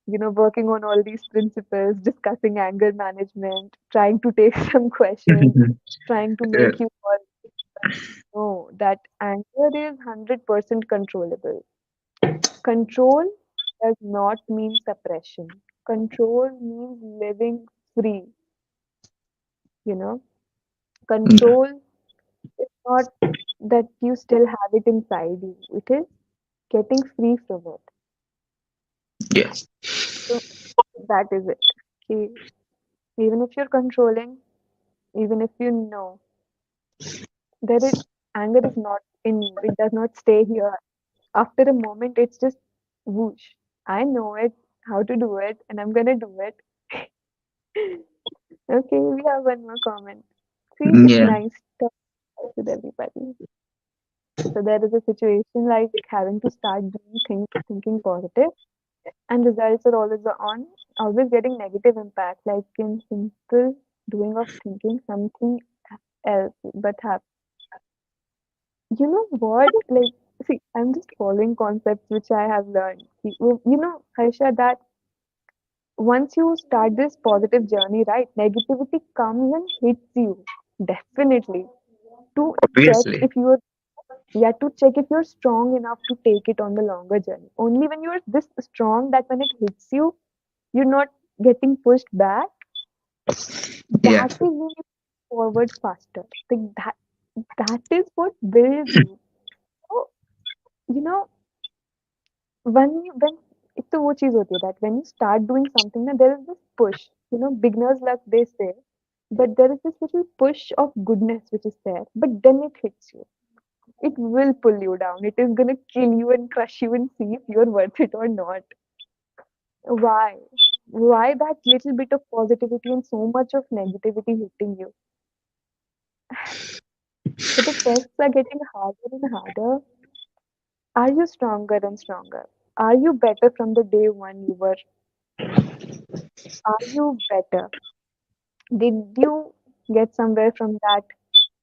working on all these principles, discussing anger management, trying to take some questions, trying to Uh, make you all know that anger is 100% controllable. Control does not mean suppression. Control means living free, you know. yeah, Control is not that you still have it inside you. It is getting free from it. yeah, So that is it. Okay. Even if you're controlling, even if you know that anger is not in you, it does not stay here. After a moment, it's just whoosh. I know it, how to do it, and I'm gonna do it. Okay, we have one more comment. See, it's yeah, nice to talk with everybody. So there is a situation like having to start doing things, thinking positive, and results are always getting negative impact, like in simple doing of thinking something else. But have you know what? Like See, I'm just following concepts which I have learned. Harsha, that once you start this positive journey, right, negativity comes and hits you. Definitely. To check Obviously. if you're, yeah, to check if you're strong enough to take it on the longer journey. Only when you're this strong that when it hits you, you're not getting pushed back. Yeah. That is when you move forward faster. Like that is what builds you. So, you know, when एक तो वो चीज होती है that when you start doing something ना there is this push, beginner's luck they say, but there is this little push of goodness which is there, but then it hits you. It will pull you down. It is gonna kill you and crush you and see if you're worth it or not. Why? Why that little bit of positivity and so much of negativity hitting you? So the tests are getting harder and harder. Are you stronger and stronger? Are you better from the day one you were? Are you better? Did you get somewhere from that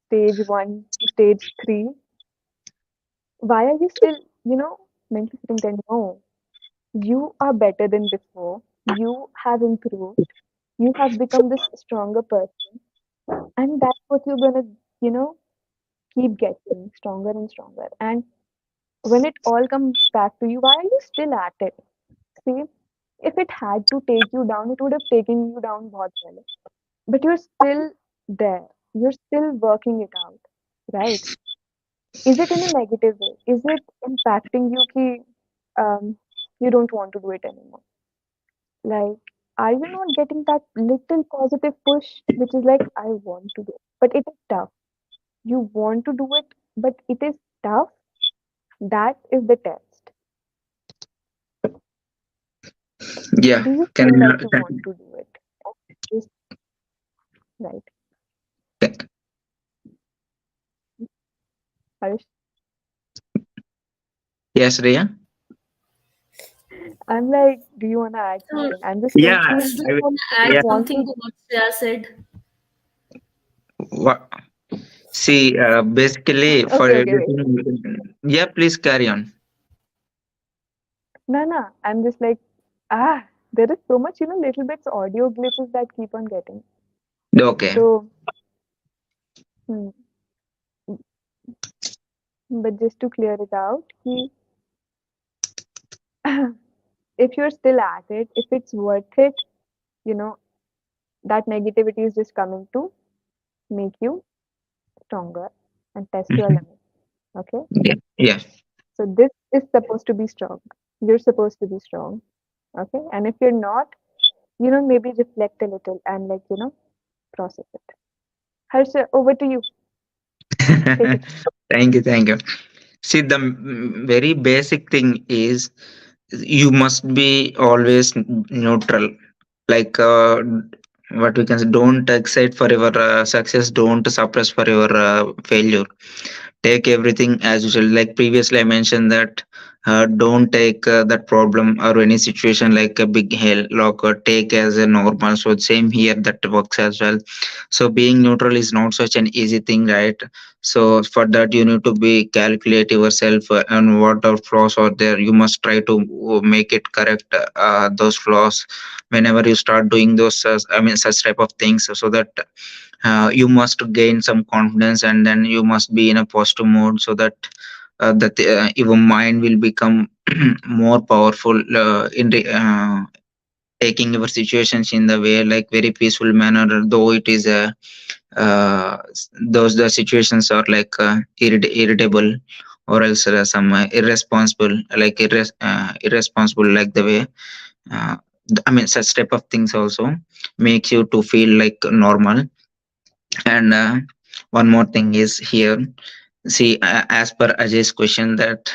stage one to stage three? Why are you still, mentally sitting there? No, you are better than before. You have improved. You have become this stronger person. And that's what you're gonna, you know, keep getting stronger and stronger. And when it all comes back to you, why are you still at it? See, if it had to take you down, it would have taken you down बहुत पहले. But you're still there. You're still working it out, right? Is it in a negative way? Is it impacting you ki, you don't want to do it anymore? Like, are you not getting that little positive push, which is like, I want to do it, but it is tough. You want to do it, but it is tough. That is the test. Yeah. Do you Can feel like you, you want to do it? Yes, right. Harish, yes, Ria? I'm like, do you want to add So, something? I'm just Yeah. simply just do you I, want to add yeah. want something to. to what Shreya said? Wha- See, basically, for Okay, okay, wait. everything, yeah, please carry on. No, no, I'm just like, there is so much, little bits audio glitches that keep on getting. Okay. So, hmm, but just to clear it out, if you're still at it, if it's worth it, you know, that negativity is just coming to make you stronger and test your Mhm. limits. Okay? Yeah. Yeah. So, this is supposed to be strong. You're supposed to be strong. Okay? And if you're not, maybe reflect a little and, like, process it. Harsha, over to you. Take it. Thank you. Thank you. See, the very basic thing is you must be always neutral. Like what we can say, don't excite for your success, don't suppress for your failure. Take everything as usual. Like previously I mentioned that don't take that problem or any situation like a big hell lock or take as a normal. So same here, that works as well. So being neutral is not such an easy thing, right? So for that you need to be calculate yourself and what are flaws are there. You must try to make it correct those flaws whenever you start doing those I mean such type of things, so that you must gain some confidence, and then you must be in a positive mode, so that your mind will become more powerful taking your situations in the way like very peaceful manner, though it is a those the situations are like irritable, or else some irresponsible, like irresponsible, like the way uh, I mean such type of things also makes you to feel like normal. And one more thing is here. See, as per Ajay's question, that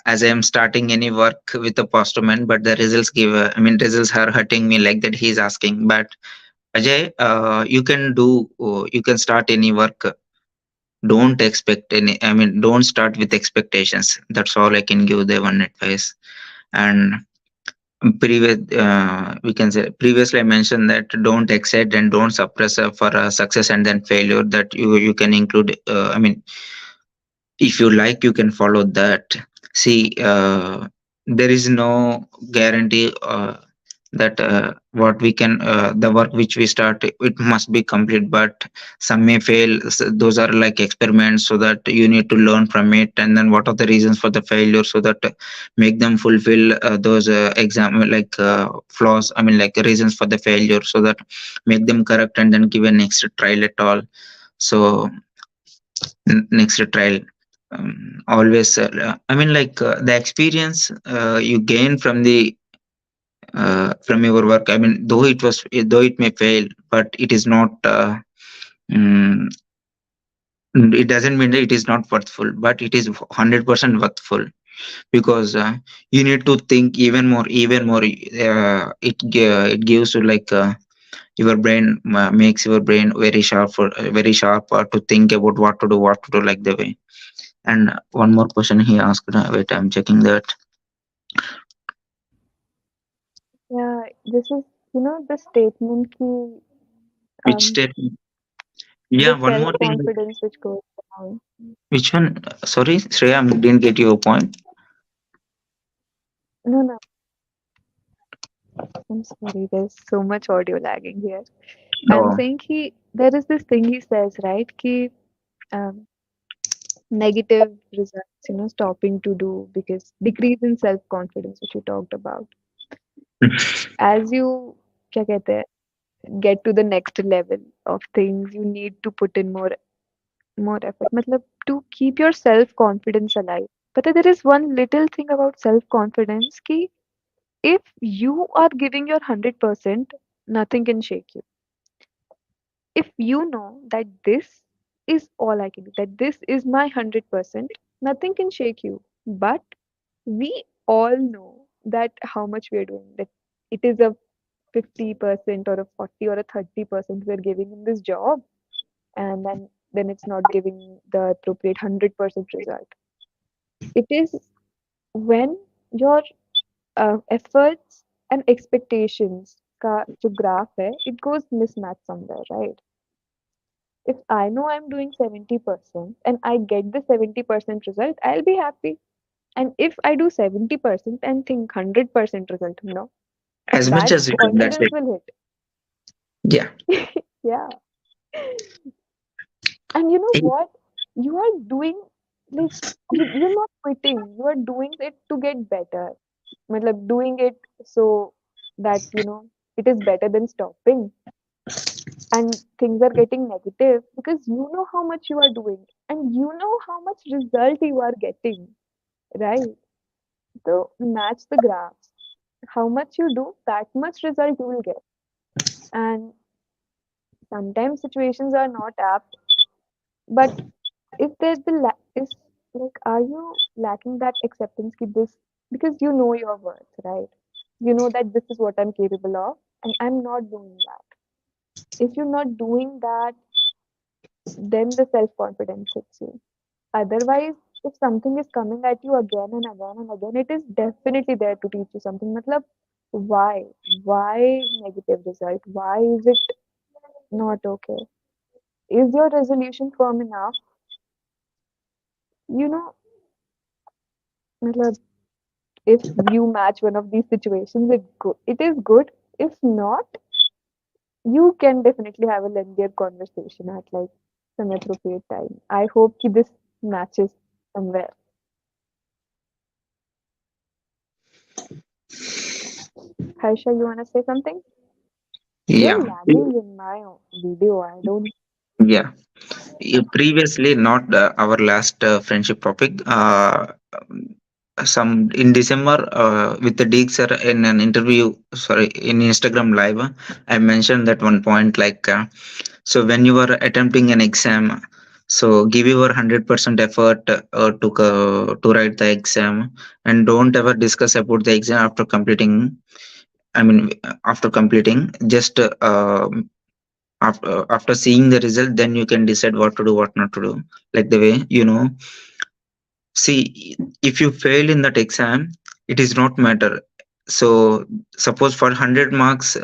as I am starting any work with a postman, but the results give, I mean, results are hurting me, like that. He's asking, but Ajay, you can start any work. Don't expect any. I mean, don't start with expectations. That's all I can give the one advice. And previous we can say previously I mentioned that don't excite and don't suppress for success and then failure, that you can include I mean if you like, you can follow that. See, there is no guarantee that what we can the work which we start, it must be complete, but some may fail. Those are like experiments, so that you need to learn from it, and then what are the reasons for the failure, so that make them fulfill those exam like flaws, I mean like reasons for the failure, so that make them correct, and then give a next trial at all. So next trial, always I mean like the experience you gain from your work, I mean, though it may fail, but it is not mm, it doesn't mean that it is not worthful, but it is 100% worthful, because you need to think even more. It gives you like your brain, makes your brain very sharp, very sharp to think about what to do, like the way. And one more question he asked. Wait, I'm checking that. Yeah, this is, the statement ki, Which um, statement? the Yeah, one more thing. self-confidence which goes down. Which one? Sorry, Shreya, I didn't get your point. No, no, I'm sorry, there's so much audio lagging here. I'm No. saying there is this thing he says, right? Um, Negative results, stopping to do because decrease in self-confidence, which you talked about. As you क्या कहते हैं, get to the next level of things, you need to put in more effort. मतलब to keep your self-confidence alive. But there is one little thing about self-confidence कि if you are giving your 100%, nothing can shake you. If you know that this is all I can do, that this is my 100%, nothing can shake you. But we all know that how much we are doing, that it is a 50% or a 40 or a 30% we're giving in this job, and then it's not giving the appropriate 100% result. It is when your efforts and expectations का जो graph है, it goes mismatch somewhere, right? If I know I'm doing 70% and I get the 70% result, I'll be happy. And if I do 70% and think 100% result, As much that as you can, that's confidence it. will Yeah. hit. Yeah. And you know Eh, what? You are doing, like, you're not quitting. You are doing it to get better. Matlab, doing it so that, it is better than stopping. And things are getting negative because you know how much you are doing and you know how much result you are getting, right? So match the graphs. How much you do, that much result you will get. And sometimes situations are not apt, but if there's is like, are you lacking that acceptance ki this, because you know your worth, right? You know that this is what I'm capable of, and I'm not doing that. If you're not doing that, then the self confidence hits you. Otherwise, if something is coming at you again and again and again, it is definitely there to teach you something. Matlab, why? Why negative result? Why is it not okay? Is your resolution firm enough? You know, matlab, if you match one of these situations, it is good. If not, you can definitely have a lengthier conversation at like some appropriate time. I hope ki this matches somewhere. Harsha, you wanna say something? You're yeah. lagging in my video. I don't. Yeah. Previously, not our last friendship topic. Some in December, with the Deek sir in an interview, sorry, in Instagram live, I mentioned that one point like, so when you are attempting an exam, so give your 100% effort to write the exam, and don't ever discuss about the exam after completing. I mean, after completing, just after seeing the result, then you can decide what to do, what not to do, like the way, see, if you fail in that exam, it is not matter. So suppose for 100 marks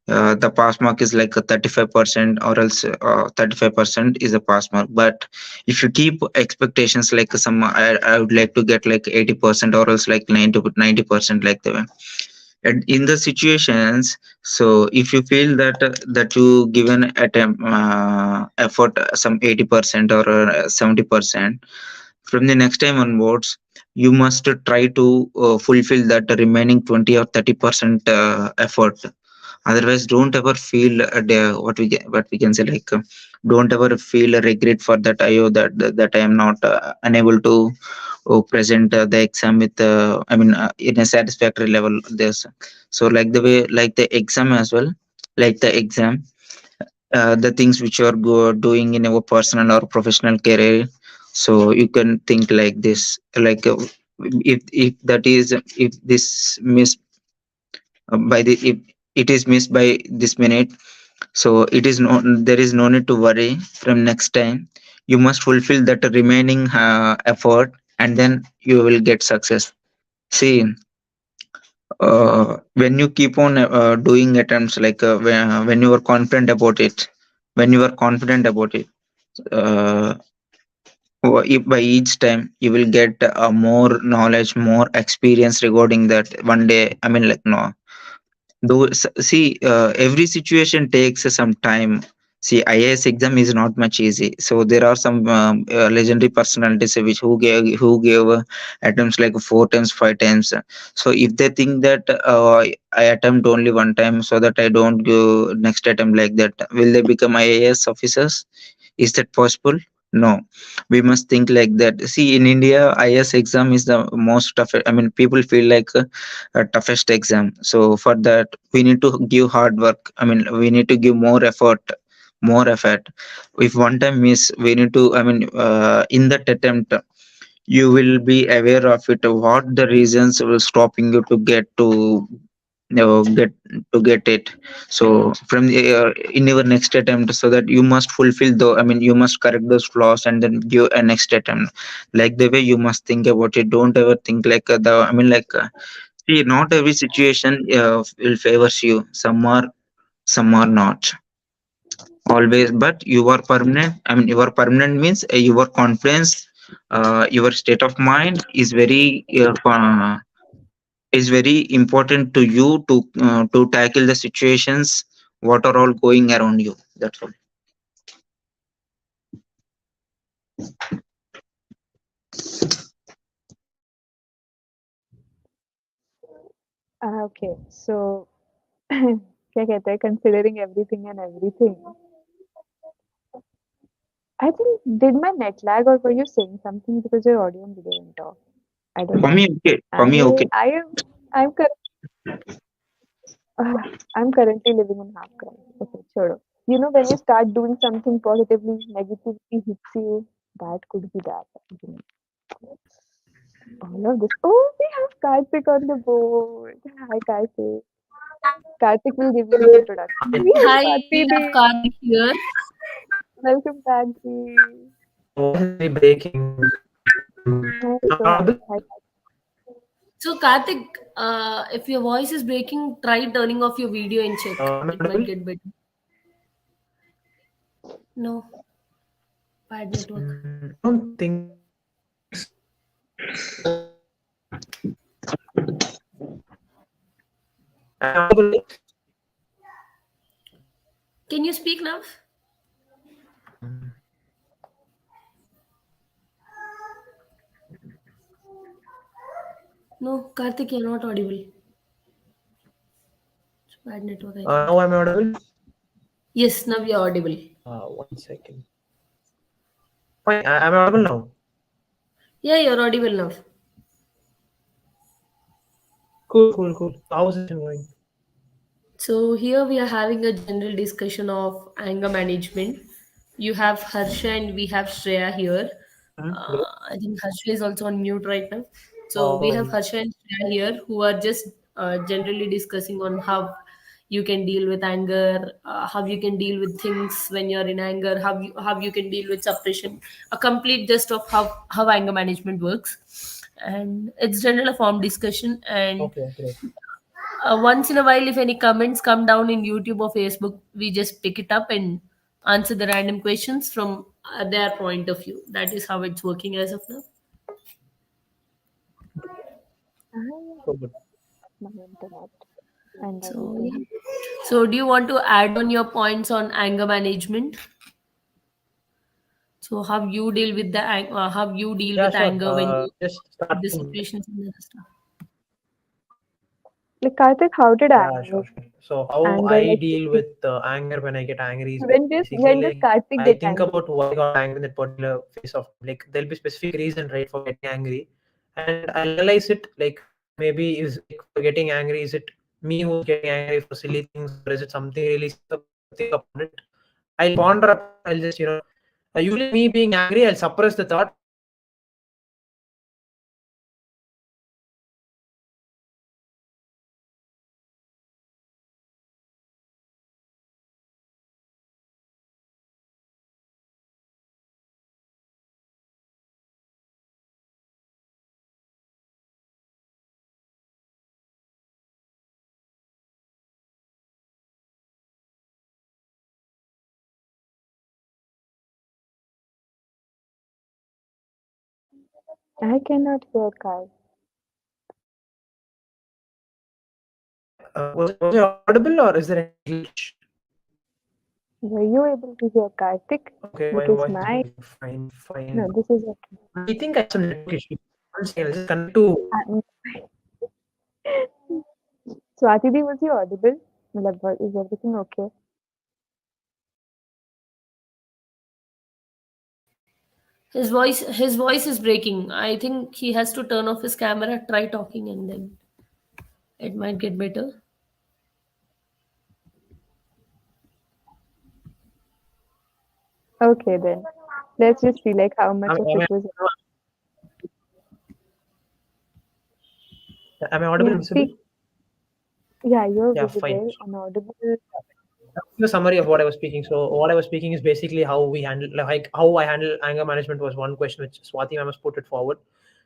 the pass mark is like a 35%, or else 35% is a pass mark. But if you keep expectations like some, I would like to get like 80%, or else like 90%, like the way. And in the situations, so if you feel that that you given attempt effort some 80% or 70%, from the next time onwards, you must try to fulfill that remaining 20 or 30% effort. Otherwise, don't ever feel what we can say, like don't ever feel a regret for that. That I am not unable to present the exam with in a satisfactory level. This, so like the way, like the exam as well, like the exam, the things which you are doing in your personal or professional career. So you can think like this, like if that is, if this miss by the if it is missed by this minute, so it is no, there is no need to worry. From next time, you must fulfill that remaining effort, and then you will get success. See, when you keep on doing attempts, like when you are confident about it, when you are confident about it, uh, if by each time you will get more knowledge, more experience regarding that. One day, I mean, like, no, see, every situation takes some time. See, IAS exam is not much easy. So there are some legendary personalities which who gave attempts like 4 times, 5 times. So if they think that I attempt only one time, so that I don't go next attempt, like that, will they become IAS officers? Is that possible? No. We must think like that. See, in India, IAS exam is the most tough. I mean, people feel like toughest exam. So for that, we need to give hard work. I mean, we need to give more effort, more effort. If one time miss, we need to. I mean, in that attempt, you will be aware of it. What the reasons will stopping you to get to get to get it. So from the, in your next attempt, so that you must fulfill the, I mean, you must correct those flaws and then give a next attempt. Like the way you must think about it. Don't ever think like the, I mean, like see, not every situation will favors you. Some are not always. But you are permanent. I mean, you are permanent means your confidence, your state of mind is very important to you to tackle the situations what are all going around you. That's all. Okay, so क्या कहते हैं, considering everything and everything, I think, did my net lag or were you saying something because your audio and video went off? I don't For know. me, okay. For me, I okay. I am I'm I'm currently living in half crime. Okay, sure. You know, when you start doing something positively, negativity hits you. That could be that. You know, all of this. Oh, we have Karthik on the board. Hi, Karthik. Karthik will give you the introduction. We have Hi, we Swati have Di. Karthik here. Welcome back, Di. Your voice is very breaking. Hi, Am I so audible? hi. So, Karthik, if your voice is breaking, try turning off your video and check. Am I It might audible? get better. No, bad network. I don't think am I audible now? Can you speak now? No, Karthik, you're not audible. It's bad network, I think. Now am I audible? Yes, now you're audible. 1 second. Fine, am I audible now? Yeah, you're audible now. Cool, cool, cool. How's the session going? So here we are having a general discussion of anger management. You have Harsha and we have Shreya here. Hello? I think Harsha is also on mute right now. So we have Um, Harsha and Shreya here who are just generally discussing on how you can deal with anger, how you can deal with things when you're in anger, how you can deal with suppression. A complete gist of how anger management works, and it's general form discussion. And okay, great. Once in a while, if any comments come down in YouTube or Facebook, we just pick it up and answer the random questions from their point of view. That is how it's working as of now. I So good. my internet and So, everything. yeah. So, do you want to add on your points on anger management? So, how you deal with how you deal Yeah, with sure. anger when you Just the starting. situations and other stuff? Like Karthik, how did Yeah, sure, sure. So how anger I like deal with anger when I get angry is basically when does like Karthik I get think angry? about why I got angry in that particular phase of time. Like there'll be specific reason, right, for getting angry, and I'll analyze it. Like maybe is like for getting angry, is it me who's getting angry for silly things, or is it something really significant? I'll think upon it. I'll ponder upon. I'll just usually me being angry, I'll suppress the thought. I'll just analyze it. Like why am I angry? I cannot hear Karthik. Yeah. Was it audible or is there any glitch? Were you able to hear Karthik? Okay, my Because voice is my breaking. Fine, no, fine. this is okay. I think I have some network issue. One second, I'll just connect to. Um, Swati di, was you audible? Matlab, is everything okay? His voice is breaking. I think he has to turn off his camera, try talking, and then it might get better. Okay then. Let's just see like how much of Am it I, was. am I audible Yeah, and visible? speak. Yeah, you're Yeah, fine. visible and audible. I'll give a summary of what I was speaking. So what I was speaking is basically how we handle, like how I handle anger management was one question which Swati ma'am has put it forward.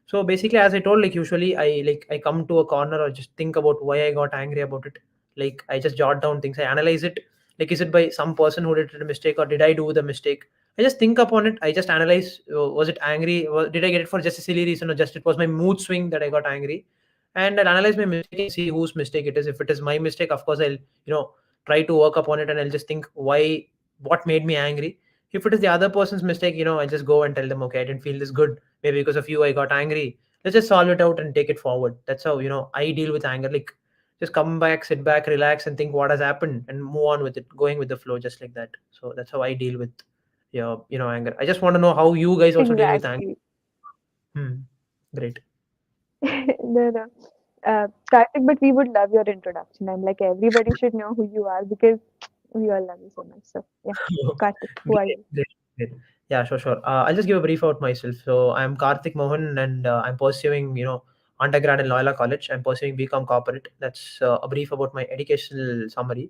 So basically, as I told, like usually I come to a corner or just think about why I got angry about it. Like I just jot down things, I analyze it. Like is it by some person who did a mistake or did I do the mistake? I just think upon it. I just analyze. Was it angry? Did I get it for just a silly reason or just it was my mood swing that I got angry? And I'll analyze my mistake and see whose mistake it is. If it is my mistake, of course I'll try to work upon it and I'll just think what made me angry. If it is the other person's mistake, I just go and tell them, okay, I didn't feel this good. Maybe because of you, I got angry. Let's just solve it out and take it forward. That's how I deal with anger. Like just come back, sit back, relax, and think what has happened and move on with it, going with the flow, just like that. So that's how I deal with anger. I just want to know how you guys also deal with anger. Exactly. Hmm. Great. No, no. Karthik, but we would love your introduction. And like everybody should know who you are because we all love you so much. So yeah, Karthik, who are Great, you? great, great. Yeah, sure, sure. I'll just give a brief about myself. So I'm Karthik Mohan, and I'm pursuing undergrad in Loyola College. I'm pursuing BCom Corporate. That's a brief about my educational summary.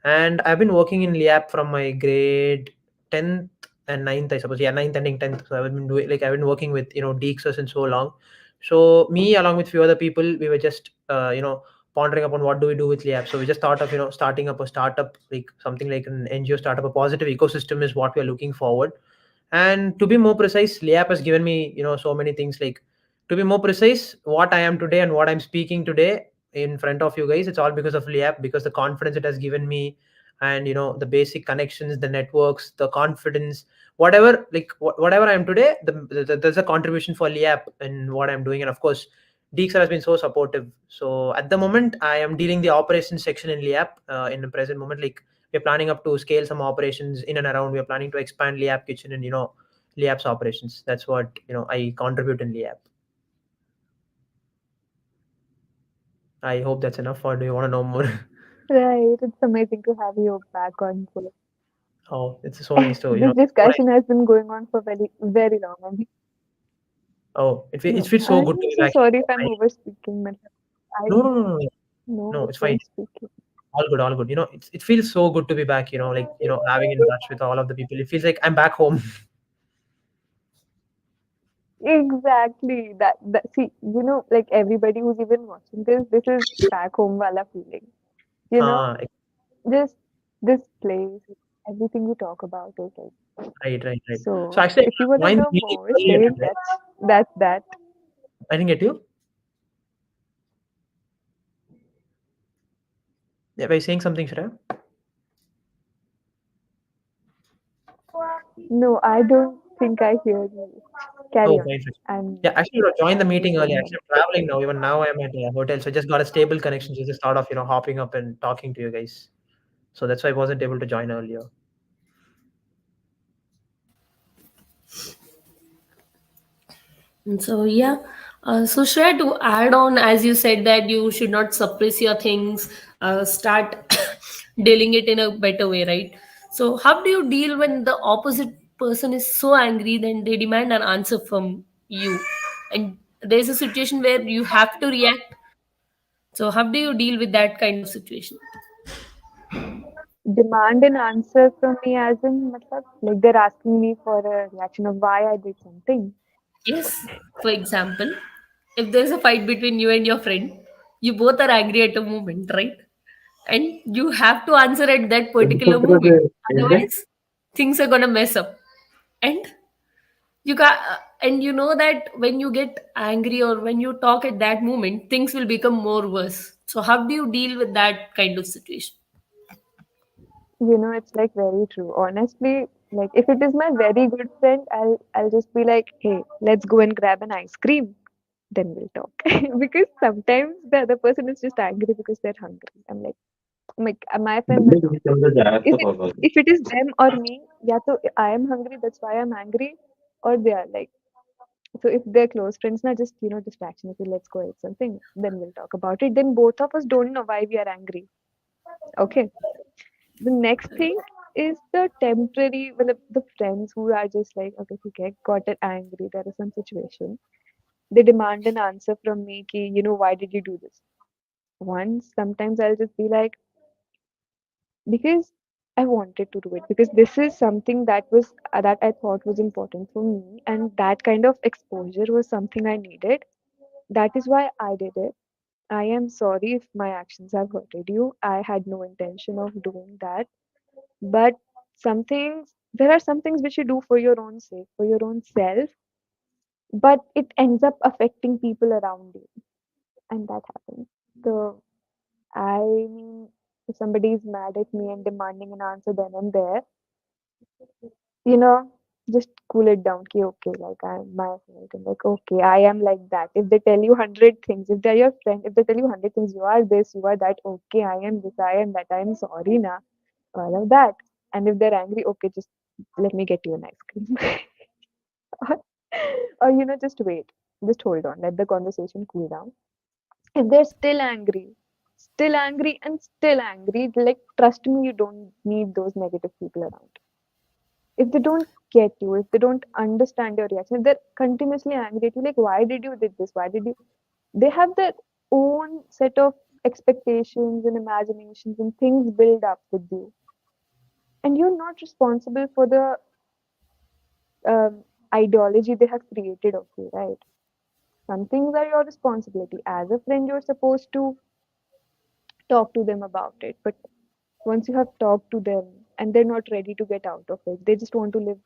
And I've been working in LIAP from my grade 10th and ninth, I suppose. Yeah, ninth ending 10th. So I've been working with Deeks since so long. So me, along with few other people, we were just pondering upon what do we do with LIAP. So we just thought of starting up a startup, like something like an NGO startup. A positive ecosystem is what we are looking forward. And to be more precise, LIAP has given me so many things. Like to be more precise, what I am today and what I'm speaking today in front of you guys, it's all because of LIAP, because the confidence it has given me, and the basic connections, the networks, the confidence, whatever, like whatever I am today, there's a contribution for LIAP in what I'm doing. And of course, Deek sir has been so supportive. So at the moment, I am dealing the operations section in LIAP in the present moment. Like we're planning up to scale some operations in and around. We're planning to expand LIAP kitchen and LIAP's operations. That's what I contribute in LIAP. I hope that's enough, or do you want to know more? Right. It's amazing to have you back on board. Oh, it's so nice to This so nice. discussion has been going on for very, very long. I mean, Oh, it no, feels so good to I'm be so back. sorry if I'm over speaking, but I No, no, no, no, no, know no. it's It's fine. over speaking. All good, all good. It feels so good to be back. Having in touch with all of the people. It feels like I'm back home. Exactly. That see, like everybody who's even watching this is back home wala feeling. You know, Uh, just this place, everything we talk about is like. right. So So actually, if you want I to joined know the meeting more, earlier stay in today. touch. That's that. I didn't get you. Yeah, by saying something, Shreya? No, I don't think I hear you. Carry Oh, on. right. I'm Yeah, actually, I joined the meeting earlier. listening Actually, in. I'm traveling now. Even now, I'm at a hotel, so I just got a stable connection. So just thought of hopping up and talking to you guys. So that's why I wasn't able to join earlier. And so yeah, so Shreya, to add on, as you said that you should not suppress your things, start dealing it in a better way, right? So how do you deal when the opposite person is so angry then they demand an answer from you, and there's a situation where you have to react? So how do you deal with that kind of situation? Demand an answer from me as in, matlab, like they're asking me for a reaction of why I did something. Yes, for example, if there's a fight between you and your friend, you both are angry at a moment, right? And you have to answer at that particular moment. Otherwise, things are gonna mess up. And you got, and you know that when you get angry or when you talk at that moment, things will become more worse. So how do you deal with that kind of situation? It's like very true. Honestly, like if it is my very good friend, I'll just be like, hey, let's go and grab an ice cream. Then we'll talk. Because sometimes the other person is just angry because they're hungry. I'm like, my friends are not. If it if it is them or me, yeah, so I am hungry, that's why I'm angry, or they are like. So if they're close friends, now just distraction. Okay, let's go eat something. Then we'll talk about it. Then both of us don't know why we are angry. Okay. The next thing is the temporary, well, the friends who are just like, okay, got it angry. There is some situation. They demand an answer from me. Ki, why did you do this? Once, sometimes I'll just be like, because I wanted to do it. Because this is something that I thought was important for me, and that kind of exposure was something I needed. That is why I did it. I am sorry if my actions have hurted you. I had no intention of doing that. But there are some things which you do for your own sake, for your own self, but it ends up affecting people around you. And that happens. So, I mean, if somebody is mad at me and demanding an answer then and there, you know, just cool it down. Ki, okay, like I'm my fault. And like, okay, I am like that. If they tell you 100 things, if they're your friend, if they tell you 100 things, you are this, you are that, okay, I am this, I am that, I am sorry, na. All of that. And if they're angry, okay, just let me get you an ice cream. Or, just wait. Just hold on. Let the conversation cool down. If they're still angry, and still angry, like, trust me, you don't need those negative people around. If they don't get you, if they don't understand your reaction, if they're continuously angry at you, like, why did you did this? Why did you? They have their own set of expectations and imaginations and things build up with you. And you're not responsible for the ideology they have created of you, right? Some things are your responsibility. As a friend, you're supposed to talk to them about it. But once you have talked to them and they're not ready to get out of it, they just want to live,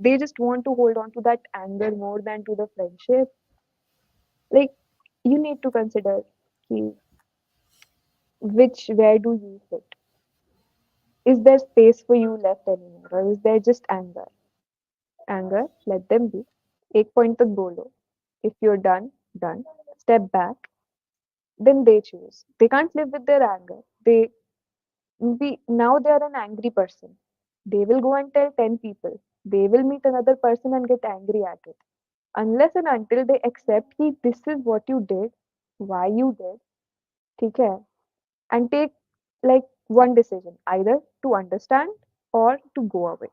they just want to hold on to that anger more than to the friendship. Like, you need to consider ki, where do you fit? Is there space for you left anymore? Or is there just anger? Anger, let them be. एक point तक बोलो. If you're done, done. Step back. Then they choose. They can't live with their anger. Now they are an angry person. They will go and tell 10 people. They will meet another person and get angry at it. Unless and until they accept that this is what you did, why you did, ठीक है, and take like one decision, either to understand or to go away.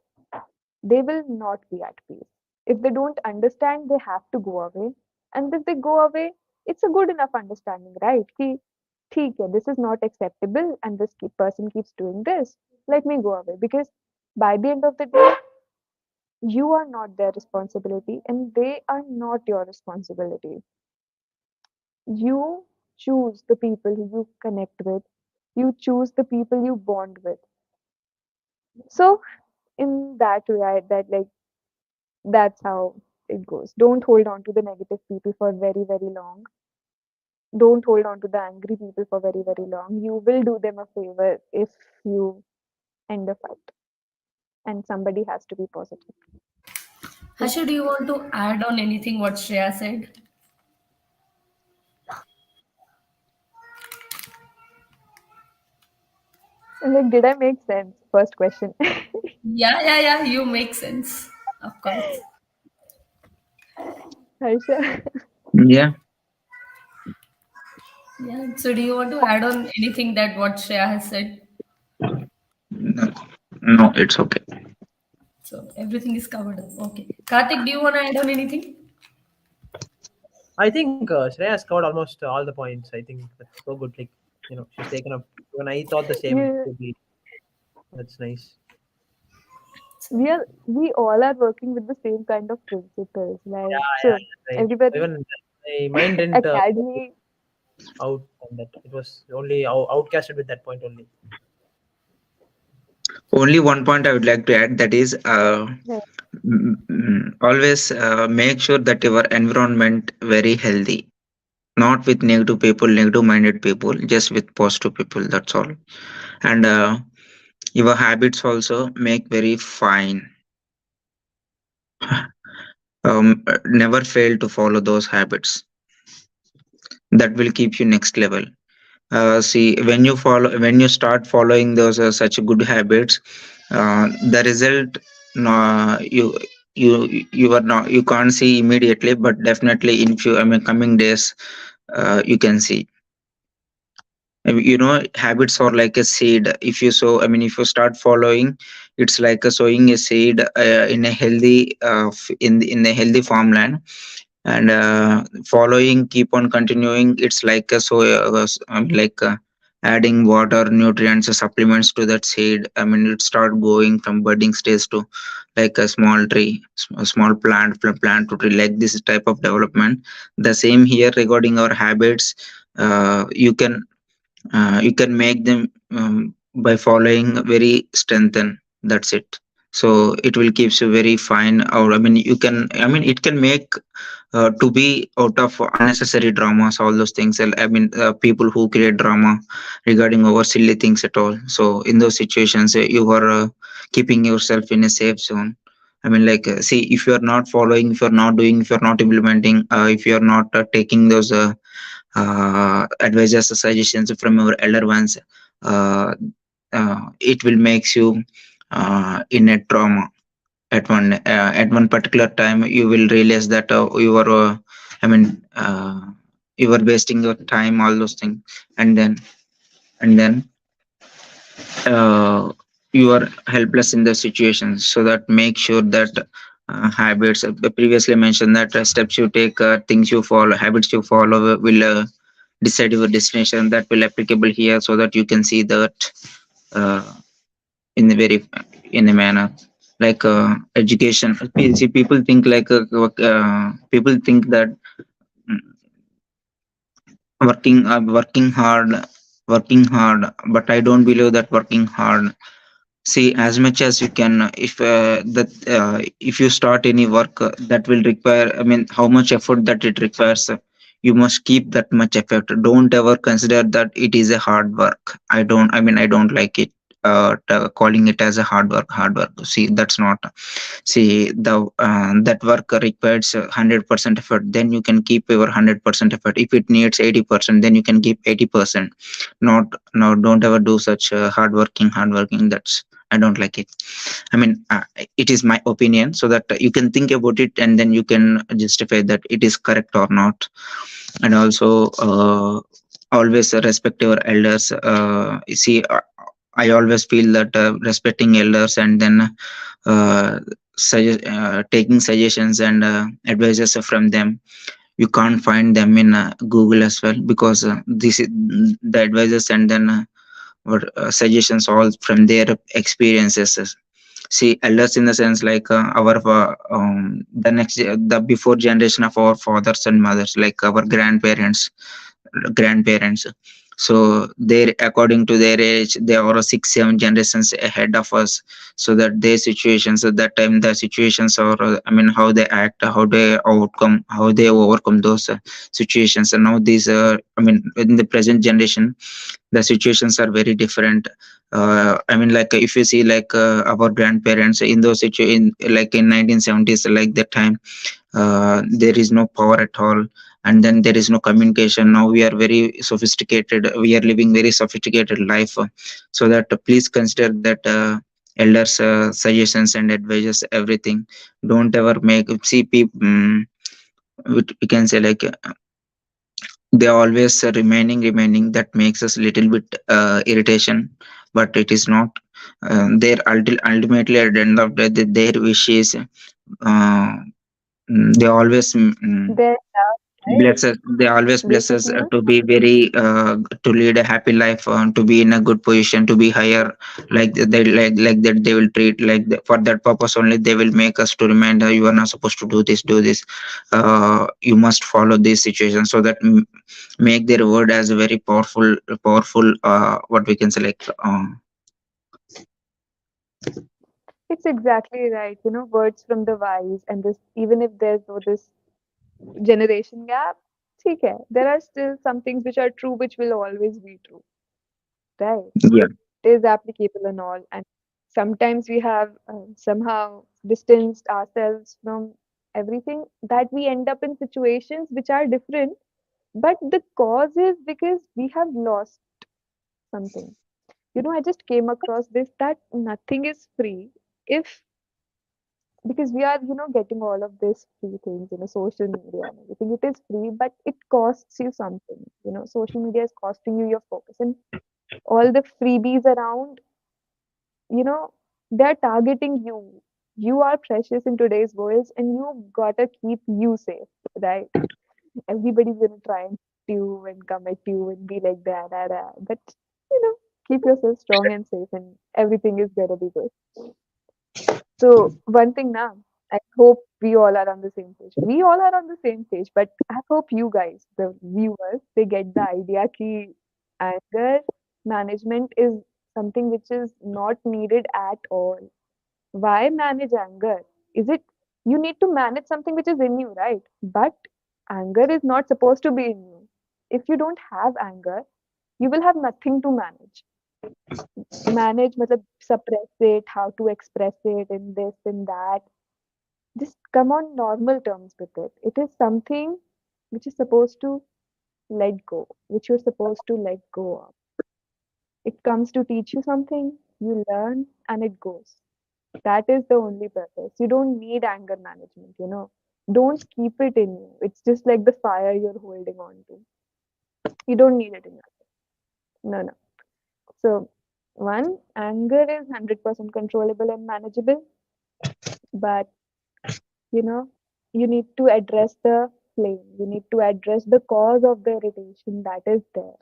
They will not be at peace. If they don't understand, they have to go away. And if they go away, it's a good enough understanding, right? Ki, ठीक है, this is not acceptable and this person keeps doing this. Let me go away. Because by the end of the day, You are not their responsibility, and they are not your responsibility. You choose the people who you connect with, you choose the people you bond with. So, in that way, that like that's how it goes. Don't hold on to the negative people for very, very long. Don't hold on to the angry people for very, very long. You will do them a favor if you end the fight, and somebody has to be positive. Yeah. Hashu, do you want to add on anything what Shreya said? And like, did I make sense? First question. Yeah, yeah, yeah. You make sense. Of course. Harsha. Yeah. Yeah. So, do you want to add on anything that what Shreya has said? No, no, it's okay. So, everything is covered up. Okay. Karthik, do you want to add on anything? I think Shreya has covered almost all the points. I think that's so good. Like, she's taken up. When I thought the same, you, totally. That's nice. we all are working with the same kind of principles. Like, Yeah, so yeah, right. everybody, Even my mind didn't academy, out on that. It was only outcasted with that point only. Only one point I would like to add, that is, yeah, always make sure that your environment very healthy, not with negative people, negative minded people, just with positive people. That's all. And your habits also make very fine. Never fail to follow those habits. That will keep you next level. See, when you start following those such good habits, the result, you are not, you can't see immediately, but definitely in few, I mean, coming days, you can see. Habits are like a seed. If you sow, I mean, if you start following, it's like a sowing a seed in a healthy in a healthy farmland. And following, keep on continuing, it's like a like adding water, nutrients, supplements to that seed. I mean, it start going from budding stage to like a small tree, a small plant, from plant to tree, like this type of development. The same here regarding our habits. You can make them by following very strengthen. That's it. So it will keeps you very fine. Or I mean, it can make to be out of unnecessary dramas, all those things. I mean, people who create drama regarding over silly things at all. So in those situations, you are keeping yourself in a safe zone. I mean, like, see, if you are not following, if you are not doing, if you are not implementing, if you are not taking those advices, suggestions from our elder ones, uh, it will makes you in a trauma. At one particular time, you will realize that you are I mean, you are wasting your time, all those things. And then and then uh, you are helpless in the situations. So that make sure that habits, previously mentioned, that steps you take, things you follow, habits you follow will decide your destination. That will applicable here, so that you can see that uh, in a very, in a manner like education. See, people think like people think that mm, working hard, but I don't believe that working hard. See, as much as you can, if you start any work, that will require, I mean, how much effort that it requires, you must keep that much effort. Don't ever consider that it is a hard work. I don't like it, calling it as a hard work. See, that's not. See, that work requires 100% effort, then you can keep your 100% effort. If it needs 80%, then you can keep 80%. Not, no, don't ever do such hardworking. That's, I don't like it. I mean, it is my opinion, so that you can think about it, and then you can justify that it is correct or not. And also, always respect your elders. See, I always feel that respecting elders, and then uh, taking suggestions and advices from them, you can't find them in Google as well, because this is the advices, and then what suggestions all from their experiences. see elders in the sense like our the next the before generation of our fathers and mothers, like our grandparents. So they, according to their age, they are 6 7 generations ahead of us. So that their situations at that time, the situations, or I mean how they act, how they overcome those situations. And now these I mean in the present generation, the situations are very different. I mean, like if you see like our grandparents in those in like in 1970s, like that time, there is no power at all, and then there is no communication. Now we are very sophisticated, we are living very sophisticated life. So that please consider that elders suggestions and advices, everything. Don't ever make see people, we can say like they always remaining, that makes us little bit irritation, but it is not their ultimately at the end of the day, their wish is they always Their love, right? bless us, they always bless us Basically, no? to be very to lead a happy life, to be in a good position, to be higher, like that they will treat like for that purpose only they will make us to remind, you are not supposed to do this, you must follow this situation. So that make their word as a very powerful what we can say like It's exactly right. Words from the wise, and this, even if there's no this generation gap, okay, there are still some things which are true, which will always be true, right? yeah. It is applicable and all, and sometimes we have somehow distanced ourselves from everything that we end up in situations which are different, but the cause is because we have lost something. I just came across this that nothing is free if because we are getting all of this free things, social media and everything. It is free, but it costs you something. Social media is costing you your focus, and all the freebies around, you know they're targeting you are precious in today's world, and you gotta keep you safe, right? Everybody's gonna try and hit you and come at you and be like that, but you know keep yourself strong and safe, and everything is gonna be good. So one thing now, I hope we all are on the same page. We all are on the same page, but I hope you guys, the viewers, they get the idea ki anger management is something which is not needed at all. Why manage anger? Is it you need to manage something which is in you, right? But anger is not supposed to be in you. If you don't have anger, you will have nothing to manage. Manage, matlab suppress it, how to express it, in this, in that. Just come on normal terms with it. It is something which is supposed to let go, which you're supposed to let go of. It comes to teach you something, you learn, and it goes. That is the only purpose. You don't need anger management. Don't keep it in you. It's just like the fire you're holding on to. You don't need it in your life. No, no. So, one, anger is 100% controllable and manageable, but you know, you need to address the flame. You need to address the cause of the irritation that is there.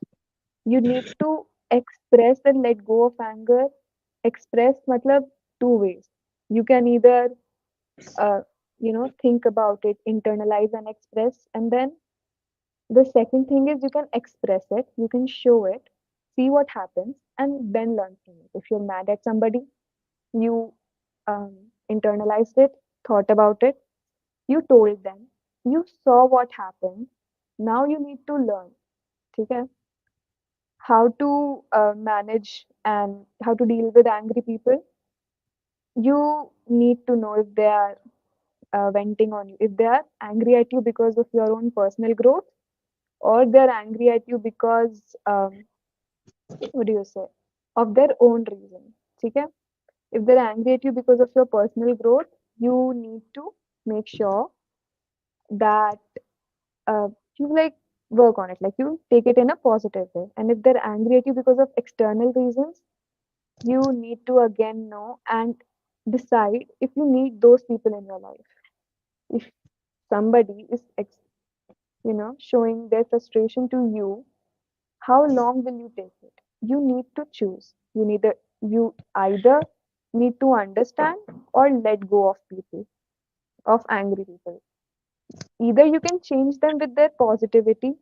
You need to express and let go of anger. Express matlab two ways. You can either uh, think about it, internalize and express, and then the second thing is you can express it, you can show it, see what happens, and then learn from it. If you're mad at somebody, you internalized it, thought about it, you told them, you saw what happened. Now you need to learn, okay, how to manage and how to deal with angry people. You need to know if they are venting on you, if they are angry at you because of your own personal growth, or they're angry at you because what do you say, of their own reason. Okay? If they're angry at you because of your personal growth, you need to make sure that uh, you like work on it, like you take it in a positive way. And if they're angry at you because of external reasons, you need to again know and decide if you need those people in your life. If somebody is showing their frustration to you, how long will you take it? You need to choose. You either need to understand or let go of people, of angry people. Either you can change them with their positivity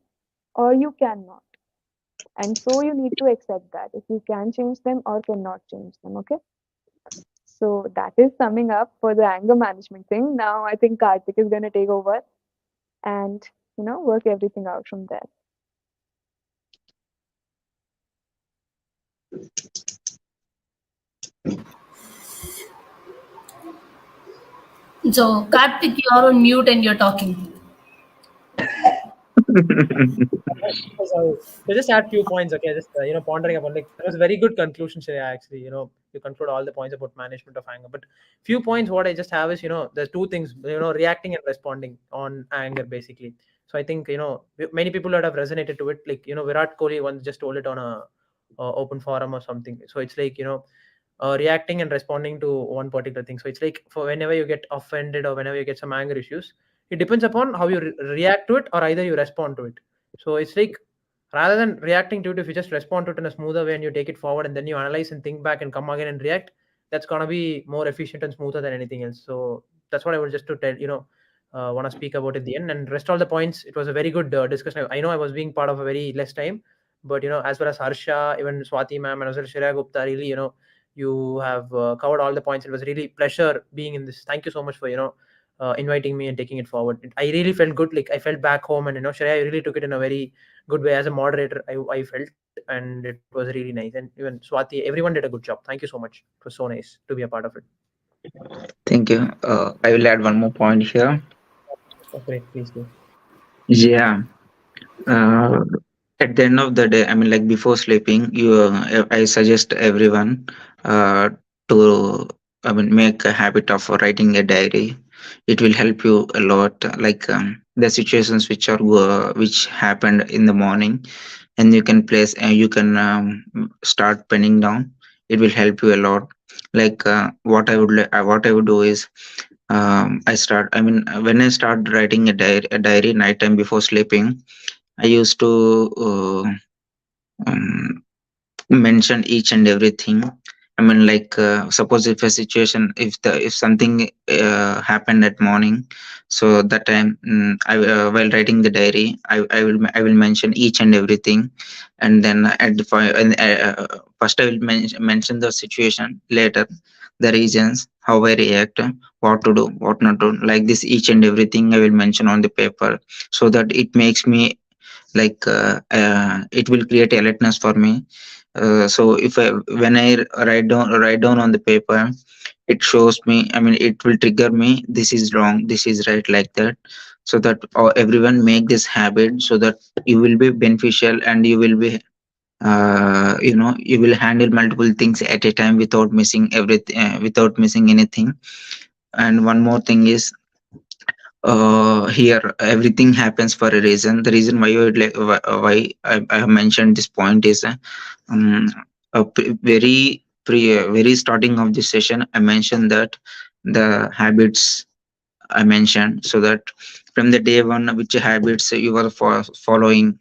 or you cannot. And so you need to accept that if you can change them or cannot change them, okay? So that is summing up for the anger management thing. Now I think Karthik is going to take over and, work everything out from there. So, Karthik, you're on mute and you're talking. So just add few points, okay? Just pondering upon, like, that was a very good conclusion, Shreya. Actually, you conclude all the points about management of anger. But few points, what I just have is, there's two things, reacting and responding on anger, basically. So I think many people that have resonated to it, like Virat Kohli once just told it on a open forum or something. So it's like reacting and responding to one particular thing. So it's like, for whenever you get offended or whenever you get some anger issues, it depends upon how you react to it, or either you respond to it. So it's like, rather than reacting to it, if you just respond to it in a smoother way and you take it forward and then you analyze and think back and come again and react, that's gonna be more efficient and smoother than anything else. So that's what I would just to tell, want to speak about at the end. And rest all the points, it was a very good discussion. I know I was being part of a very less time, but as well as Harsha, even Swati ma'am, and as well as Shreya Gupta, really, you have covered all the points. It was really pleasure being in this. Thank you so much for inviting me and taking it forward. I really felt good. Like, I felt back home, and Shreya really took it in a very good way as a moderator. I felt, and it was really nice. And even Swati, everyone did a good job. Thank you so much. It was so nice to be a part of it. Thank you. I will add one more point here. Oh, great, please do. Yeah. Uh, at the end of the day, I mean, like before sleeping, I suggest everyone uh, to, I mean, make a habit of writing a diary. It will help you a lot. Like the situations which happened in the morning, and you can start penning down. It will help you a lot. Like what I would do is, I mean, when I start writing a diary nighttime before sleeping, I used to um, mention each and everything. I mean, like suppose if something happened at morning, so that time, while writing the diary, I will mention each and everything, and then first I will mention the situation, later the reasons, how I react, what to do, what not to do. Like this, each and everything I will mention on the paper, so that it makes me, like it will create alertness for me. So when I write down on the paper, it shows me, I mean, it will trigger me, this is wrong, this is right, like that. So that everyone make this habit, so that you will be beneficial, and you will be you will handle multiple things at a time without missing everything, without missing anything. And one more thing is, here everything happens for a reason. The reason why I have mentioned this point is, um, very starting of this session, I mentioned that the habits I mentioned, so that from the day one, which habits you are following,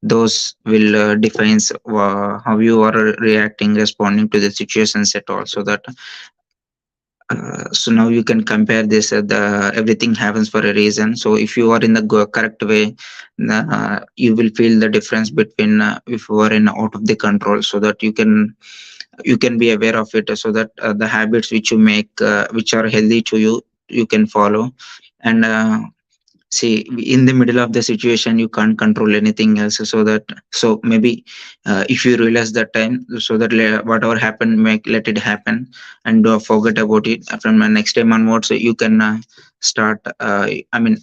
those will defines how you are reacting, responding to the situations at all. So that so now you can compare this, the everything happens for a reason. So if you are in the correct way, you will feel the difference between if you are in out of the control. So that you can be aware of it, so that the habits which you make, which are healthy to you, you can follow. And see, in the middle of the situation, you can't control anything else. So maybe if you realize that time, so that whatever happened, make let it happen, and forget about it. From the next time onwards, so you can start, I mean,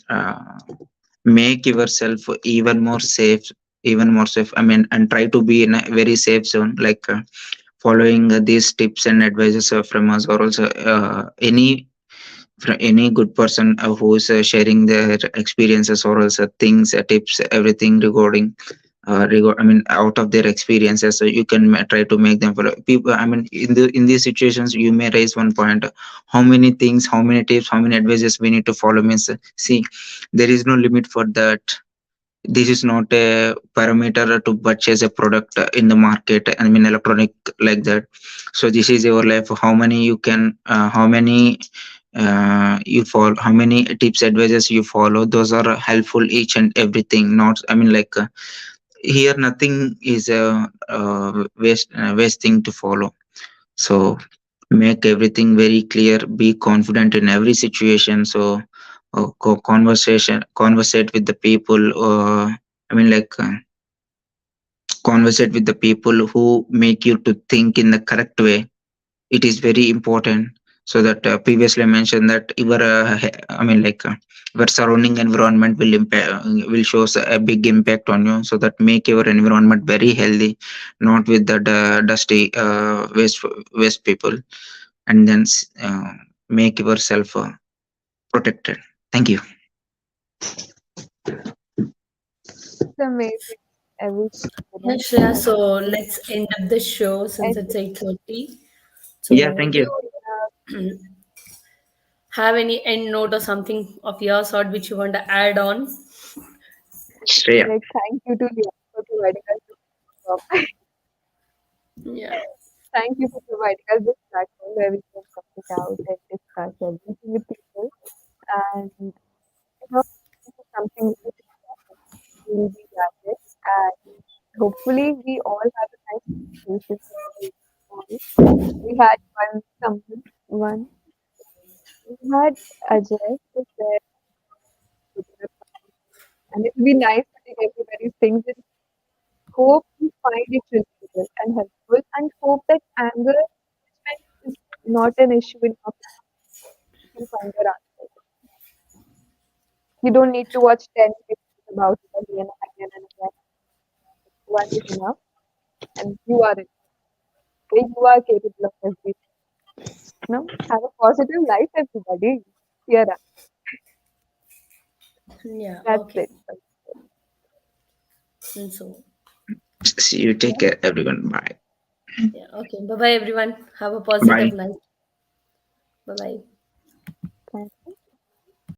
make yourself even more safe, I mean, and try to be in a very safe zone. Like following these tips and advices from us, or also any good person who is sharing their experiences, or also things, tips, everything regarding I mean, out of their experiences. So you can try to make them follow people. I mean, in these situations, you may raise one point: how many things, how many tips, how many advices we need to follow. Means, see, there is no limit for that. this is not a parameter to purchase a product in the market, I mean electronic, like that. So this is your life, how many you can how many you follow, how many tips advices you follow, those are helpful each and everything. Not, I mean, like here nothing is a waste thing to follow. So make everything very clear, be confident in every situation. So conversate with the people, I mean, like conversate with the people who make you to think in the correct way. It is very important. So that previously I mentioned that your I mean, like your surrounding environment will impact, will shows a big impact on you. So that make your environment very healthy, not with the dusty waste people. And then make yourself protected. Thank you. It's amazing. Everything, Yeah, Shreya, so let's end up the show since And it's 8:30. Yeah, So thank do you. you have any end note or something of your sort which you want to add on? Shreya. like, thank you to Leon for providing us this platform. Yeah. Thank you for providing us this platform where we can talk it out and discuss everything with people. And this is something which is important. We'll be glad. And hopefully, we all have a nice conversation with all. We had one. We had Ajay who said, and it would be nice to take everybody's things and hope you find it relatable and helpful, and hope that anger management is not an issue in your life. You find your answer. You don't need to watch 10 videos about it again and again and again. One is enough, and you are it. Okay? You are capable of everything. No? Have a positive life, everybody. Here, Yeah. that's Okay. it. And so, See you, take care everyone, bye. yeah. Okay. Bye bye, everyone. Have a positive Bye. night. Bye bye. Thank you.